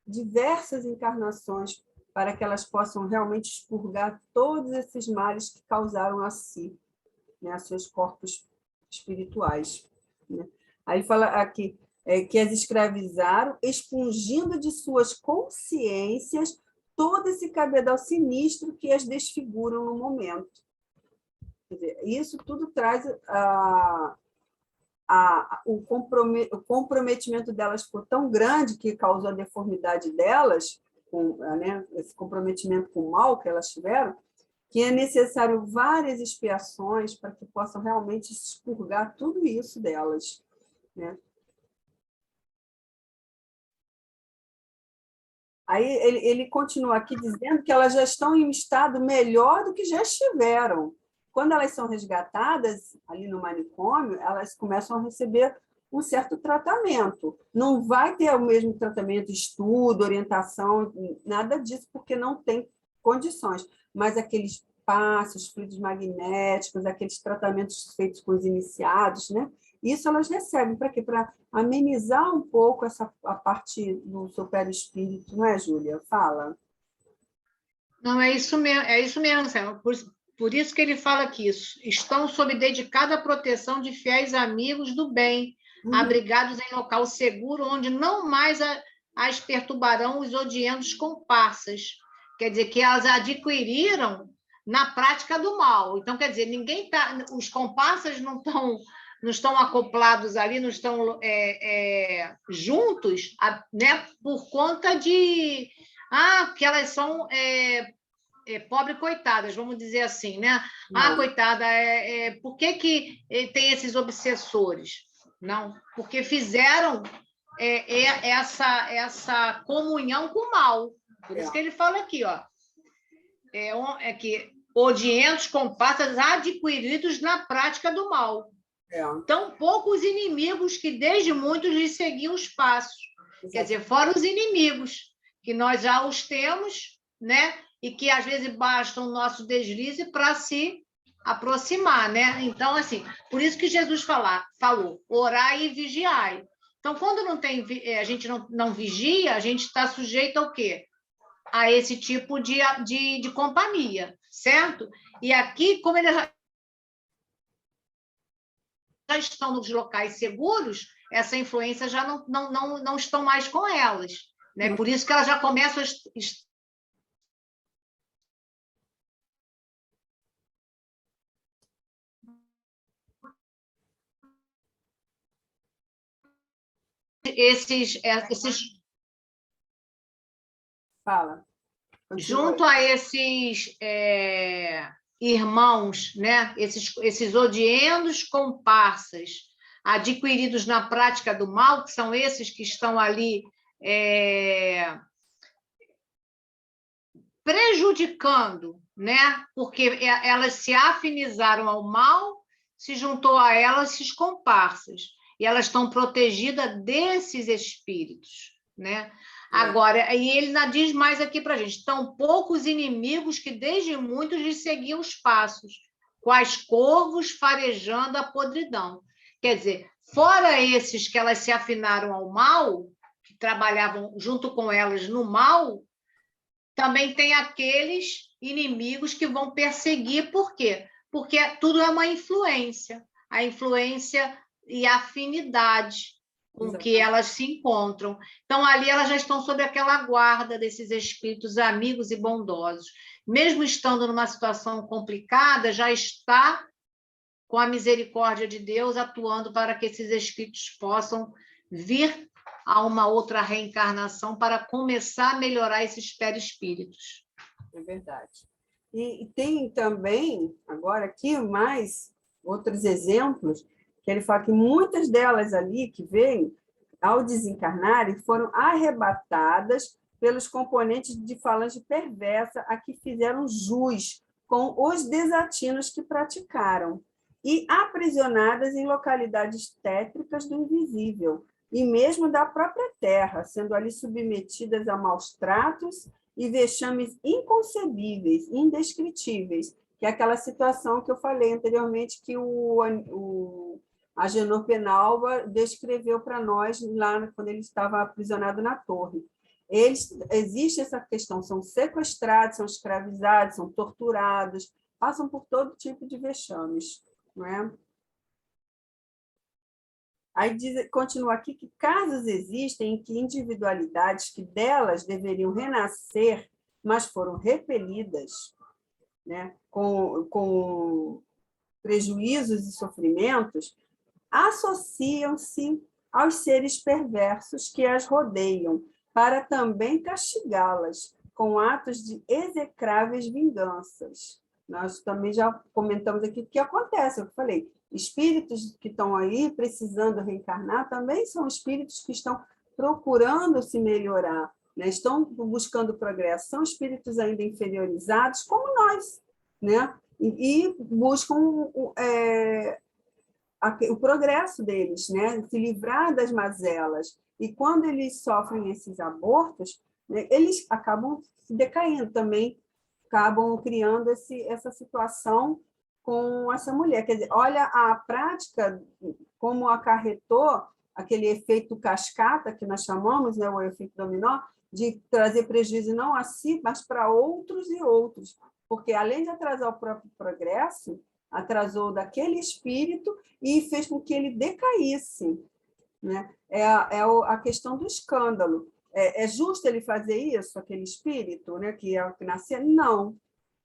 diversas encarnações para que elas possam realmente expurgar todos esses males que causaram a si, né, a seus corpos espirituais. Né? Aí ele fala aqui que as escravizaram, expungindo de suas consciências todo esse cabedal sinistro que as desfiguram no momento. Quer dizer, isso tudo traz o comprometimento delas ficou tão grande que causou a deformidade delas, né, esse comprometimento com o mal que elas tiveram, que é necessário várias expiações para que possam realmente expurgar tudo isso delas. Né? Aí ele continua aqui dizendo que elas já estão em um estado melhor do que já estiveram. Quando elas são resgatadas ali no manicômio, elas começam a receber um certo tratamento. Não vai ter o mesmo tratamento, estudo, orientação, nada disso, porque não tem condições. Mas aqueles passos, fluidos magnéticos, aqueles tratamentos feitos com os iniciados, né? Isso elas recebem. Para quê? Para amenizar um pouco a parte do seu perispírito, não é, Júlia? Fala. Não, é isso mesmo, Selma. Por isso que ele fala que estão sob dedicada proteção de fiéis amigos do bem, abrigados em local seguro, onde não mais as perturbarão os odientos comparsas. Quer dizer, que elas adquiriram na prática do mal. Então, quer dizer, os comparsas não estão acoplados ali, não estão juntos, né, por conta de que elas são pobre coitadas, vamos dizer assim, né? Não. Coitada, por que tem esses obsessores? Não, porque fizeram essa comunhão com o mal. Por isso que ele fala aqui, ó, que odientos comparsas adquiridos na prática do mal. Tão poucos inimigos que desde muitos lhes seguiam os passos. Quer dizer, fora os inimigos, que nós já os temos, né? E que às vezes basta o nosso deslize para se aproximar, né? Então, assim, por isso que Jesus falou, orai e vigiai. Então, quando a gente não vigia, a gente está sujeito ao quê? A esse tipo de companhia, certo? E aqui, como eles já estão nos locais seguros, essa influência já não estão mais com elas, né? Por isso que elas já começam a esses Fala. junto a esses irmãos, né? Esses odiendos comparsas adquiridos na prática do mal, que são esses que estão ali prejudicando, né? Porque elas se afinizaram ao mal, se juntou a elas esses comparsas, e elas estão protegidas desses espíritos, né? Agora, e ele ainda diz mais aqui para a gente: tão poucos inimigos que desde muitos lhe seguiam os passos, quais corvos farejando a podridão. Quer dizer, fora esses que elas se afinaram ao mal, que trabalhavam junto com elas no mal, também tem aqueles inimigos que vão perseguir. Por quê? Porque tudo é uma influência. A influência e a afinidade com que elas se encontram. Então, ali elas já estão sob aquela guarda desses espíritos amigos e bondosos. Mesmo estando numa situação complicada, já está com a misericórdia de Deus atuando para que esses espíritos possam vir a uma outra reencarnação para começar a melhorar esses perispíritos. É verdade. E tem também, agora aqui, mais outros exemplos, que ele fala que muitas delas ali que vêm, ao desencarnarem, foram arrebatadas pelos componentes de falange perversa a que fizeram jus com os desatinos que praticaram, e aprisionadas em localidades tétricas do invisível, e mesmo da própria terra, sendo ali submetidas a maus tratos e vexames inconcebíveis, indescritíveis, que é aquela situação que eu falei anteriormente, que o Agenor Penalva descreveu para nós lá quando ele estava aprisionado na torre. Existe essa questão, são sequestrados, são escravizados, são torturados, passam por todo tipo de vexames, não é? Aí continua aqui que casos existem em que individualidades que delas deveriam renascer, mas foram repelidas, né, com prejuízos e sofrimentos, associam-se aos seres perversos que as rodeiam, para também castigá-las com atos de execráveis vinganças. Nós também já comentamos aqui o que acontece, eu falei, espíritos que estão aí precisando reencarnar também são espíritos que estão procurando se melhorar, né? Estão buscando progresso, são espíritos ainda inferiorizados, como nós, né? E buscam o progresso deles, né? Se livrar das mazelas. E quando eles sofrem esses abortos, né, eles acabam decaindo também, acabam criando essa situação com essa mulher. Quer dizer, olha a prática, como acarretou aquele efeito cascata, que nós chamamos, né, o efeito dominó, de trazer prejuízo não a si, mas para outros e outros. Porque, além de atrasar o próprio progresso, atrasou daquele espírito e fez com que ele decaísse, né? A questão do escândalo. É justo ele fazer isso, aquele espírito, né, que é o que nascia? Não,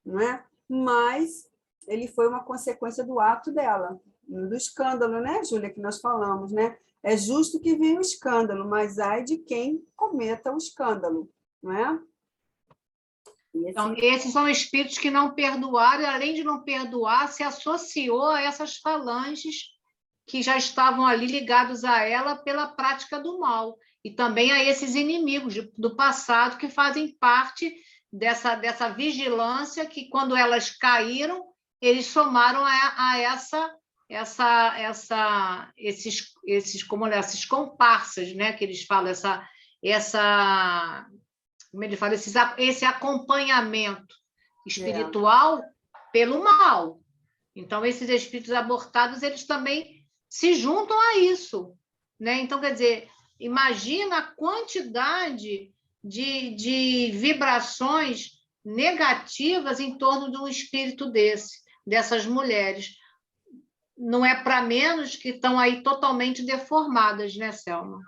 não é? Mas ele foi uma consequência do ato dela, do escândalo, né, Júlia, que nós falamos, né? É justo que venha o escândalo, mas ai de quem cometa o escândalo, não é? Então, esses são espíritos que não perdoaram, e, além de não perdoar, se associou a essas falanges que já estavam ali ligados a ela pela prática do mal, e também a esses inimigos do passado que fazem parte dessa vigilância que, quando elas caíram, eles somaram a esses comparsas, né, que eles falam, como ele fala, esse acompanhamento espiritual pelo mal. Então, esses espíritos abortados, eles também se juntam a isso, né? Então, quer dizer, imagina a quantidade de vibrações negativas em torno de um espírito dessas mulheres. Não é para menos que estão aí totalmente deformadas, né, Selma?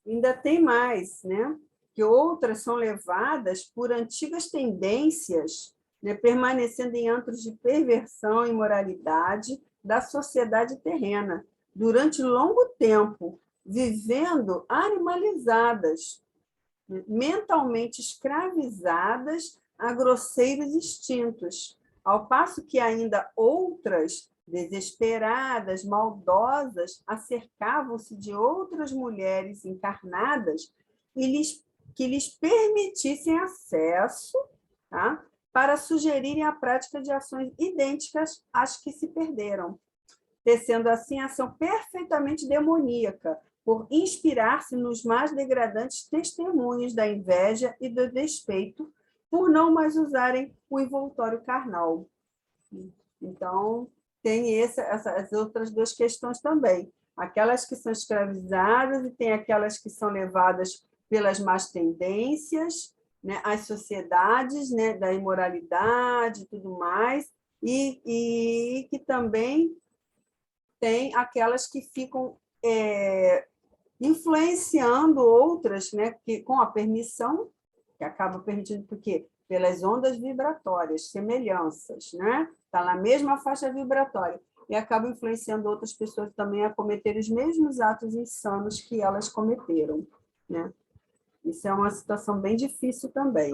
Ainda tem mais, né? Que outras são levadas por antigas tendências, né, permanecendo em antros de perversão e imoralidade da sociedade terrena, durante longo tempo, vivendo animalizadas, mentalmente escravizadas a grosseiros instintos, ao passo que ainda outras, desesperadas, maldosas, acercavam-se de outras mulheres encarnadas que lhes permitissem acesso, tá, para sugerirem a prática de ações idênticas às que se perderam, tecendo assim ação perfeitamente demoníaca, por inspirar-se nos mais degradantes testemunhos da inveja e do despeito, por não mais usarem o envoltório carnal. Então, tem essas outras duas questões também. Aquelas que são escravizadas e tem aquelas que são levadas pelas más tendências, né, as sociedades, né, da imoralidade e tudo mais, e que também tem aquelas que ficam influenciando outras, né, que, com a permissão, que acaba permitindo, porque pelas ondas vibratórias, semelhanças, né? Está na mesma faixa vibratória, e acaba influenciando outras pessoas também a cometer os mesmos atos insanos que elas cometeram, né? Isso é uma situação bem difícil também.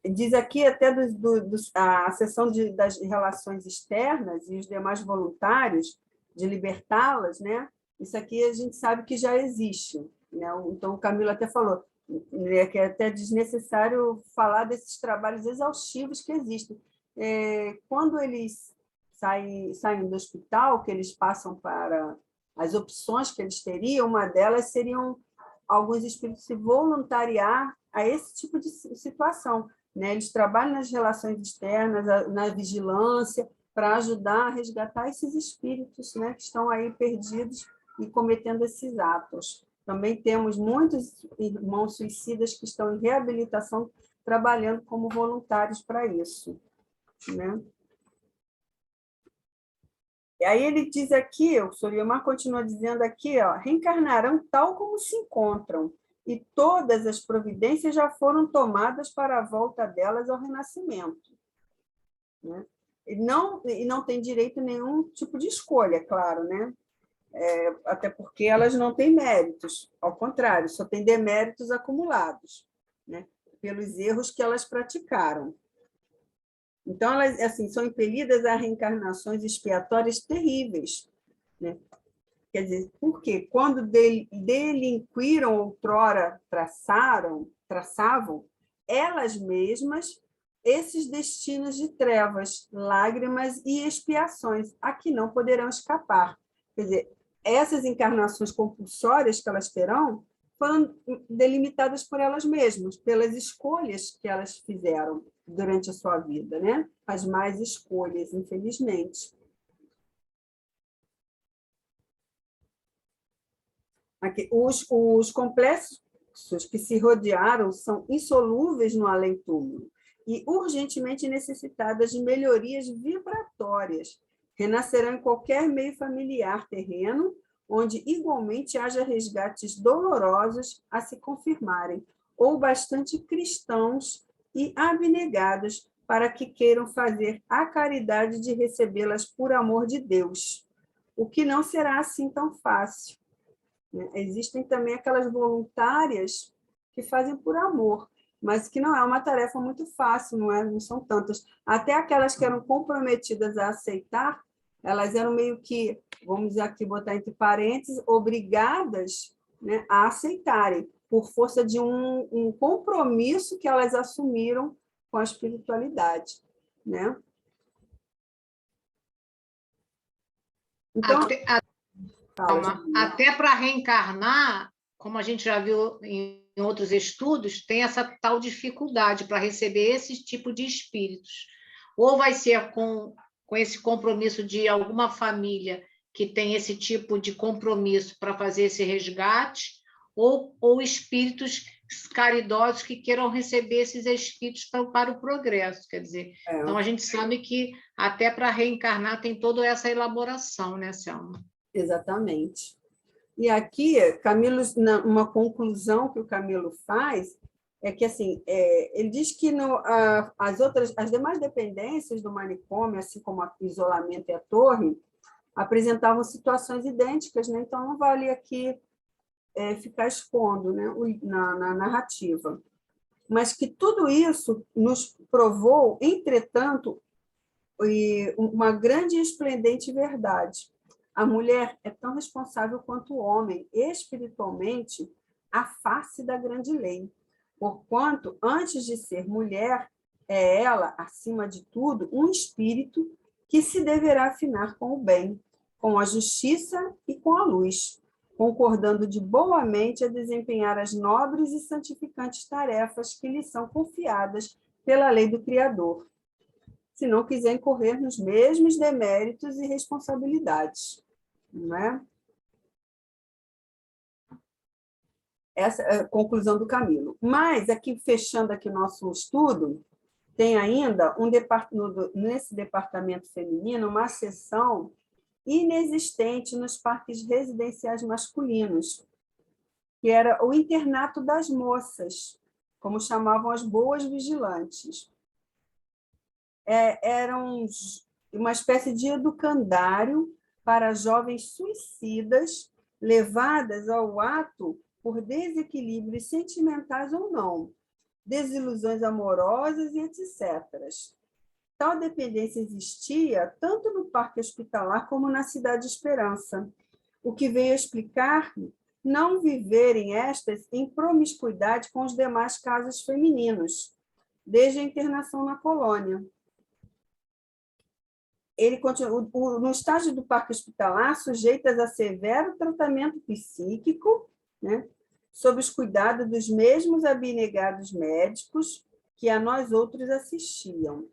Diz aqui até a seção das relações externas e os demais voluntários, de libertá-las, né? Isso aqui a gente sabe que já existe, né? Então, o Camilo até falou, né, que é até desnecessário falar desses trabalhos exaustivos que existem. Quando eles saem do hospital, que eles passam para as opções que eles teriam, uma delas seriam alguns espíritos se voluntariar a esse tipo de situação, né? Eles trabalham nas relações externas, na vigilância, para ajudar a resgatar esses espíritos, né, que estão aí perdidos e cometendo esses atos. Também temos muitos irmãos suicidas que estão em reabilitação, trabalhando como voluntários para isso, né? E aí ele diz aqui, o Soriomar continua dizendo aqui, ó, reencarnarão tal como se encontram, e todas as providências já foram tomadas para a volta delas ao renascimento, né? E não tem direito a nenhum tipo de escolha, claro, né? Até porque elas não têm méritos, ao contrário, só têm deméritos acumulados, né? Pelos erros que elas praticaram. Então, elas assim, são impelidas a reencarnações expiatórias terríveis, né? Quer dizer, por quê? Quando delinquiram outrora, traçavam, elas mesmas esses destinos de trevas, lágrimas e expiações, a que não poderão escapar. Quer dizer, essas encarnações compulsórias que elas terão foram delimitadas por elas mesmas, pelas escolhas que elas fizeram durante a sua vida, né? As más escolhas, infelizmente. Aqui, os complexos que se rodearam são insolúveis no além-túmulo e urgentemente necessitadas de melhorias vibratórias. Renascerão em qualquer meio familiar terreno, onde igualmente haja resgates dolorosos a se confirmarem, ou bastante cristãos e abnegados para que queiram fazer a caridade de recebê-las por amor de Deus, o que não será assim tão fácil. Existem também aquelas voluntárias que fazem por amor, mas que não é uma tarefa muito fácil, não são tantas. Até aquelas que eram comprometidas a aceitar, elas eram meio que, vamos dizer aqui, botar entre parênteses, obrigadas, né, a aceitarem, por força de um compromisso que elas assumiram com a espiritualidade, né? Então, até para reencarnar, como a gente já viu em outros estudos, tem essa tal dificuldade para receber esse tipo de espíritos. Ou vai ser com esse compromisso de alguma família que tem esse tipo de compromisso para fazer esse resgate, ou espíritos caridosos que queiram receber esses espíritos para o progresso, quer dizer. Então, a gente sabe que até para reencarnar tem toda essa elaboração, né, Selma? Exatamente. E aqui, Camilo, uma conclusão que o Camilo faz é que assim, ele diz que as demais dependências do manicômio, assim como o isolamento e a torre, apresentavam situações idênticas, né? Então não vale aqui ficar expondo, né, na narrativa. Mas que tudo isso nos provou, entretanto, uma grande e esplendente verdade. A mulher é tão responsável quanto o homem, espiritualmente, à face da grande lei. Porquanto, antes de ser mulher, é ela, acima de tudo, um espírito que se deverá afinar com o bem, com a justiça e com a luz, concordando de boamente a desempenhar as nobres e santificantes tarefas que lhe são confiadas pela lei do Criador, se não quiser incorrer nos mesmos deméritos e responsabilidades. Não é? Essa é a conclusão do Camilo. Mas, aqui, fechando aqui nosso estudo, tem ainda, nesse departamento feminino, uma seção inexistente nos parques residenciais masculinos, que era o internato das moças, como chamavam as boas vigilantes. Era uma espécie de educandário para jovens suicidas levadas ao ato por desequilíbrios sentimentais ou não, desilusões amorosas e etc. Tal dependência existia tanto no parque hospitalar como na Cidade Esperança, o que veio explicar não viverem estas em promiscuidade com os demais casos femininos, desde a internação na colônia. Ele continua, no estágio do parque hospitalar, sujeitas a severo tratamento psíquico, né, sob os cuidados dos mesmos abnegados médicos que a nós outros assistiam.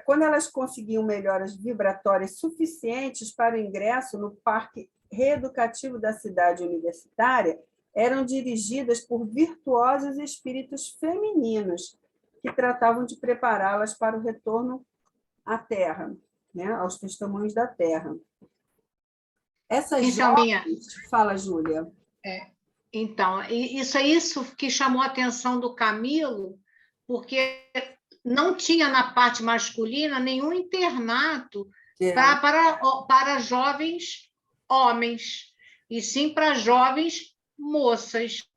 Quando elas conseguiam melhoras vibratórias suficientes para o ingresso no parque reeducativo da cidade universitária, eram dirigidas por virtuosos espíritos femininos, que tratavam de prepará-las para o retorno à Terra, né, aos testemunhos da Terra. Essas então, jovens... Fala, Júlia. Então, isso que chamou a atenção do Camilo, porque não tinha na parte masculina nenhum internato para jovens homens, e sim para jovens moças.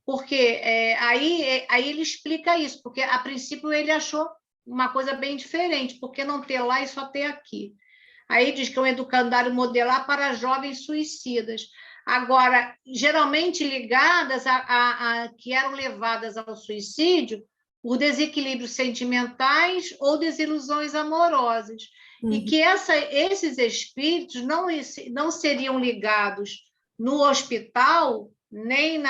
Porque aí ele explica isso, porque a princípio ele achou uma coisa bem diferente, porque não ter lá e só ter aqui. Aí diz que é um educandário modelar para jovens suicidas. Agora, geralmente ligadas que eram levadas ao suicídio por desequilíbrios sentimentais ou desilusões amorosas. E que esses espíritos não seriam ligados no hospital, nem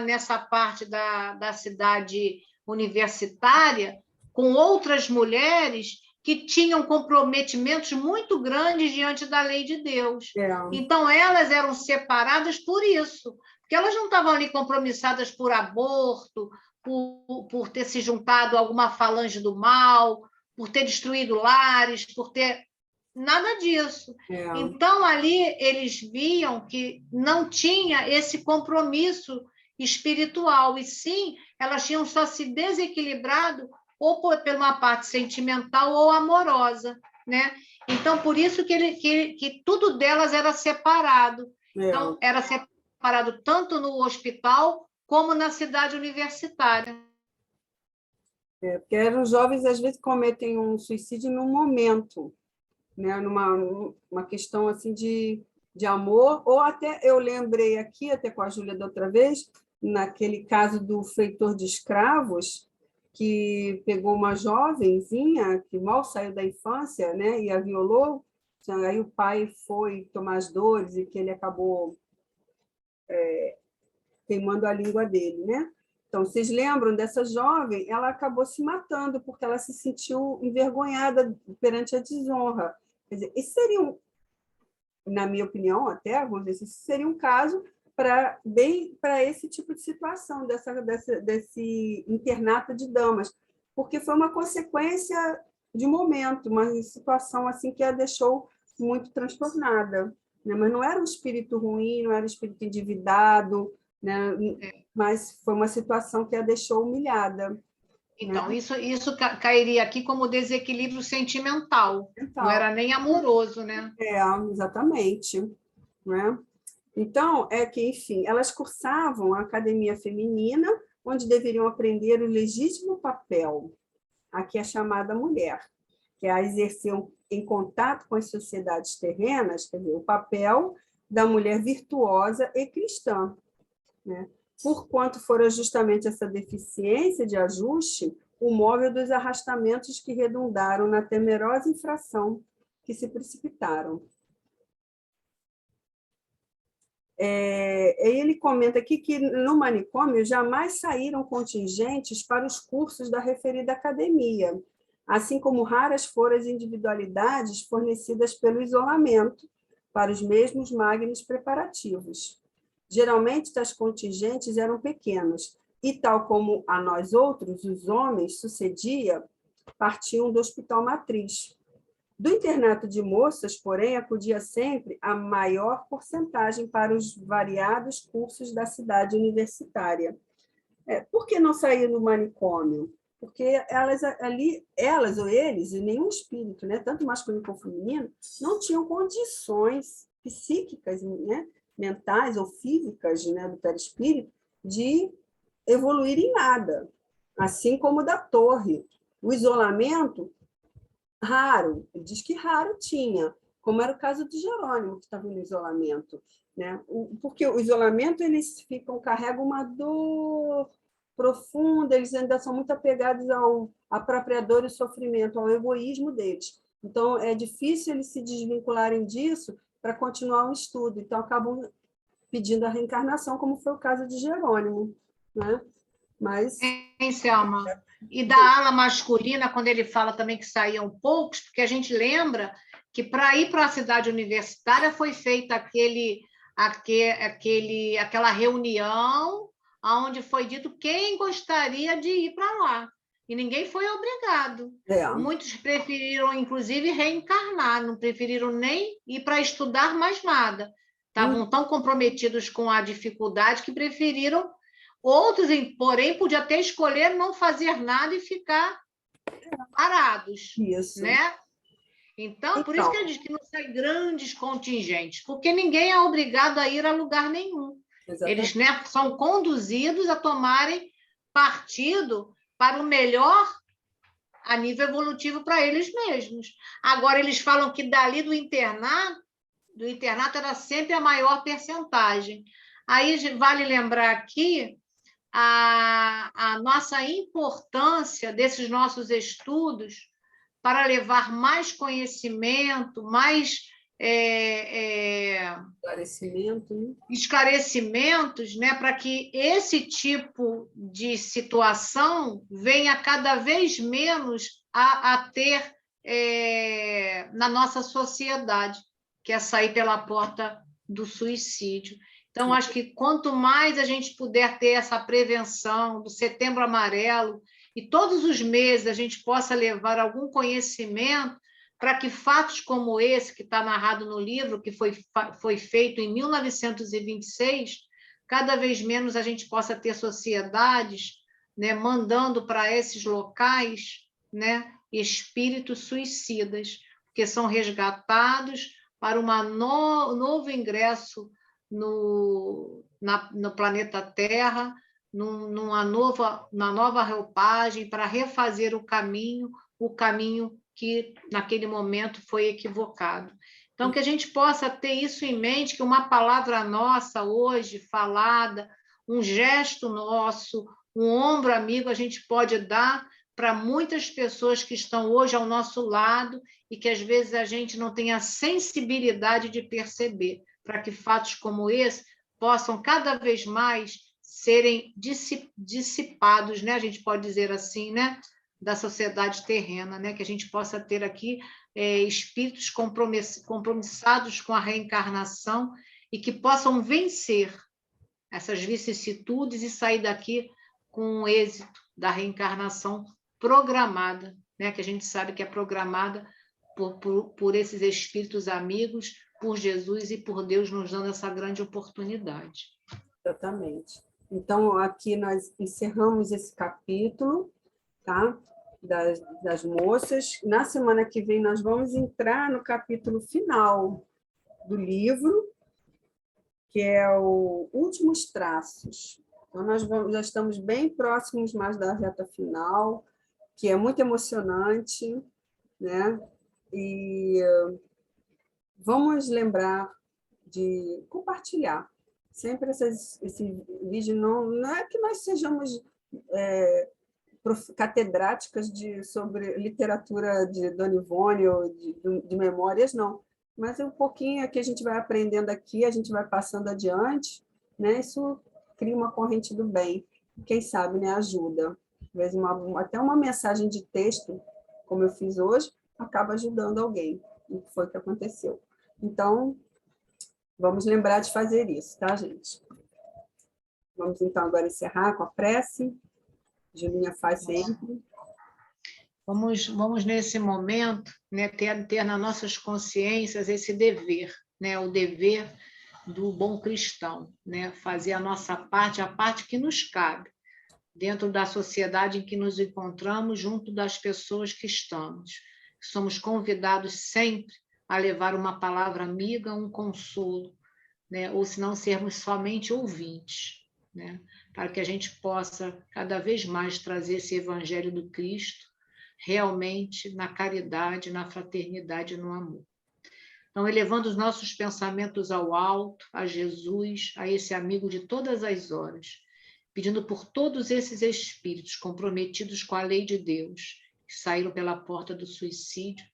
nessa parte da cidade universitária, com outras mulheres que tinham comprometimentos muito grandes diante da lei de Deus. Então, elas eram separadas por isso, porque elas não estavam ali compromissadas por aborto, por ter se juntado a alguma falange do mal, por ter destruído lares, por ter... Nada disso. Então, ali eles viam que não tinha esse compromisso espiritual, e sim, elas tinham só se desequilibrado ou por uma parte sentimental ou amorosa, né? Então, por isso que tudo delas era separado. Então, era separado tanto no hospital como na cidade universitária. Porque eram jovens, às vezes, cometem um suicídio num momento, né? Numa questão assim de amor, ou até, eu lembrei aqui, até com a Júlia da outra vez, naquele caso do feitor de escravos, que pegou uma jovenzinha que mal saiu da infância, né, e a violou, aí o pai foi tomar as dores e que ele acabou queimando a língua dele, né? Então, vocês lembram dessa jovem? Ela acabou se matando porque ela se sentiu envergonhada perante a desonra. Quer dizer, isso seria, na minha opinião, até, vamos dizer, isso seria um caso para esse tipo de situação, desse internato de damas, porque foi uma consequência de momento, uma situação assim que a deixou muito transtornada, né? Mas não era um espírito ruim, não era um espírito endividado, né? Mas foi uma situação que a deixou humilhada. Então, né? Isso cairia aqui como desequilíbrio sentimental, não era nem amoroso, né? Exatamente, né? Então, enfim, elas cursavam a academia feminina, onde deveriam aprender o legítimo papel, aqui é chamada mulher, que é a exercer em contato com as sociedades terrenas, quer dizer, o papel da mulher virtuosa e cristã, né? Porquanto fora justamente essa deficiência de ajuste o móvel dos arrastamentos que redundaram na temerosa infração que se precipitaram. Ele comenta aqui que no manicômio jamais saíram contingentes para os cursos da referida academia, assim como raras foram as individualidades fornecidas pelo isolamento para os mesmos magnos preparativos. Geralmente, tais contingentes eram pequenos, e, tal como a nós outros, os homens, sucedia, partiam do hospital matriz. Do internato de moças, porém, acudia sempre a maior porcentagem para os variados cursos da cidade universitária. Por que não sair do manicômio? Porque elas ou eles, e nenhum espírito, né, tanto masculino como feminino, não tinham condições psíquicas, né, mentais ou físicas, né, do perispírito, de evoluir em nada, assim como da torre. O isolamento, raro, ele diz que raro tinha, como era o caso de Jerônimo, que estava no isolamento, né? Porque o isolamento, eles carregam uma dor profunda, eles ainda são muito apegados à própria dor e sofrimento, ao egoísmo deles. Então, é difícil eles se desvincularem disso para continuar o estudo, então acabam pedindo a reencarnação, como foi o caso de Jerônimo, né? Mas... Selma, e da ala masculina, quando ele fala também que saíam poucos, porque a gente lembra que para ir para a cidade universitária foi feita aquela reunião onde foi dito quem gostaria de ir para lá. E ninguém foi obrigado. Muitos preferiram, inclusive, reencarnar, não preferiram nem ir para estudar mais nada. Estavam tão comprometidos com a dificuldade que preferiram. Outros, porém, podiam até escolher não fazer nada e ficar parados. Isso. Né? Então, por isso que eu digo que não saem grandes contingentes, porque ninguém é obrigado a ir a lugar nenhum. Exatamente. Eles, né, são conduzidos a tomarem partido para o melhor a nível evolutivo para eles mesmos. Agora, eles falam que dali do internato era sempre a maior percentagem. Aí vale lembrar aqui a nossa importância desses nossos estudos para levar mais conhecimento, mais esclarecimentos, né, para que esse tipo de situação venha cada vez menos a ter na nossa sociedade, que é sair pela porta do suicídio. Então, acho que quanto mais a gente puder ter essa prevenção do Setembro Amarelo, e todos os meses a gente possa levar algum conhecimento para que fatos como esse, que está narrado no livro, que foi feito em 1926, cada vez menos a gente possa ter sociedades, né, mandando para esses locais, né, espíritos suicidas, que são resgatados para um novo ingresso no planeta Terra, numa nova roupagem, para refazer o caminho que naquele momento foi equivocado. Então, que a gente possa ter isso em mente, que uma palavra nossa hoje falada, um gesto nosso, um ombro amigo, a gente pode dar para muitas pessoas que estão hoje ao nosso lado e que às vezes a gente não tem a sensibilidade de perceber, para que fatos como esse possam cada vez mais serem dissipados, né? A gente pode dizer assim, né? Da sociedade terrena, né? Que a gente possa ter aqui espíritos compromissados com a reencarnação e que possam vencer essas vicissitudes e sair daqui com o êxito da reencarnação programada, né? Que a gente sabe que é programada por esses espíritos amigos, por Jesus e por Deus nos dando essa grande oportunidade. Exatamente. Então, aqui nós encerramos esse capítulo, tá? Das moças. Na semana que vem, nós vamos entrar no capítulo final do livro, que é o Últimos Traços. Então, nós já estamos bem próximos mais da reta final, que é muito emocionante, né? E vamos lembrar de compartilhar. Sempre esse vídeo não é que nós sejamos catedráticas sobre literatura de Dona Ivone ou de memórias, não. Mas um pouquinho que a gente vai aprendendo aqui, a gente vai passando adiante, né? Isso cria uma corrente do bem. Quem sabe, né? Ajuda. Às vezes até uma mensagem de texto, como eu fiz hoje, acaba ajudando alguém. O que foi que aconteceu? Então, vamos lembrar de fazer isso, tá, gente? Vamos, então, agora encerrar com a prece. Julinha faz sempre. Vamos nesse momento, né, ter nas nossas consciências esse dever, né, o dever do bom cristão, né, fazer a nossa parte, a parte que nos cabe, dentro da sociedade em que nos encontramos, junto das pessoas que estamos. Somos convidados sempre a levar uma palavra amiga, um consolo, né, ou se não sermos somente ouvintes, né, para que a gente possa cada vez mais trazer esse evangelho do Cristo realmente na caridade, na fraternidade e no amor. Então, elevando os nossos pensamentos ao alto, a Jesus, a esse amigo de todas as horas, pedindo por todos esses espíritos comprometidos com a lei de Deus, que saíram pela porta do suicídio,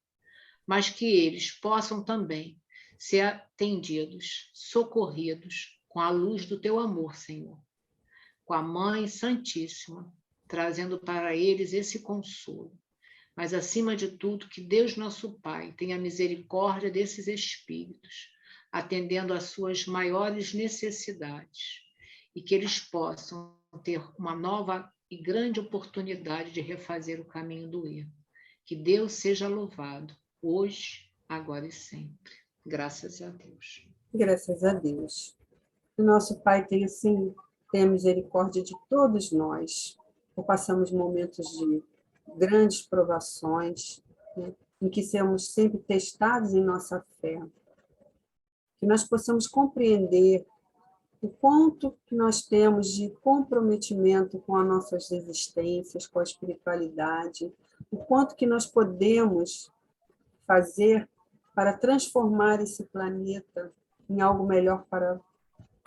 mas que eles possam também ser atendidos, socorridos com a luz do teu amor, Senhor, com a Mãe Santíssima, trazendo para eles esse consolo. Mas, acima de tudo, que Deus, nosso Pai, tenha misericórdia desses espíritos, atendendo às suas maiores necessidades, e que eles possam ter uma nova e grande oportunidade de refazer o caminho do erro. Que Deus seja louvado, hoje, agora e sempre. Graças a Deus. Graças a Deus. Que o nosso Pai tenha, assim, tenha misericórdia de todos nós, que passamos momentos de grandes provações, né, em que somos sempre testados em nossa fé. Que nós possamos compreender o quanto que nós temos de comprometimento com as nossas existências, com a espiritualidade, o quanto que nós podemos fazer para transformar esse planeta em algo melhor para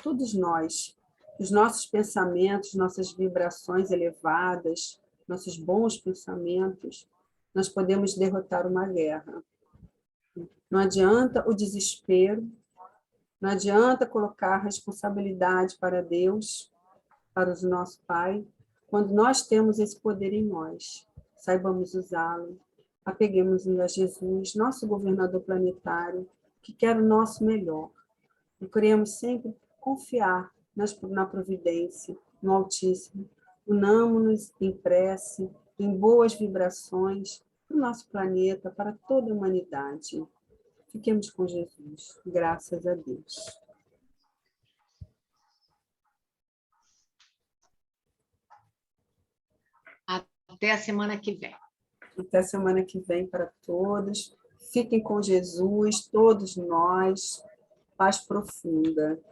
todos nós. Os nossos pensamentos, nossas vibrações elevadas, nossos bons pensamentos, nós podemos derrotar uma guerra. Não adianta o desespero, não adianta colocar a responsabilidade para Deus, para o nosso Pai, quando nós temos esse poder em nós. Saibamos usá-lo, apeguemos-nos a Jesus, nosso governador planetário, que quer o nosso melhor. Procuremos sempre confiar na providência, no Altíssimo. Unamo-nos em prece, em boas vibrações para o nosso planeta, para toda a humanidade. Fiquemos com Jesus. Graças a Deus. Até a semana que vem. Até a semana que vem para todos. Fiquem com Jesus, todos nós. Paz profunda.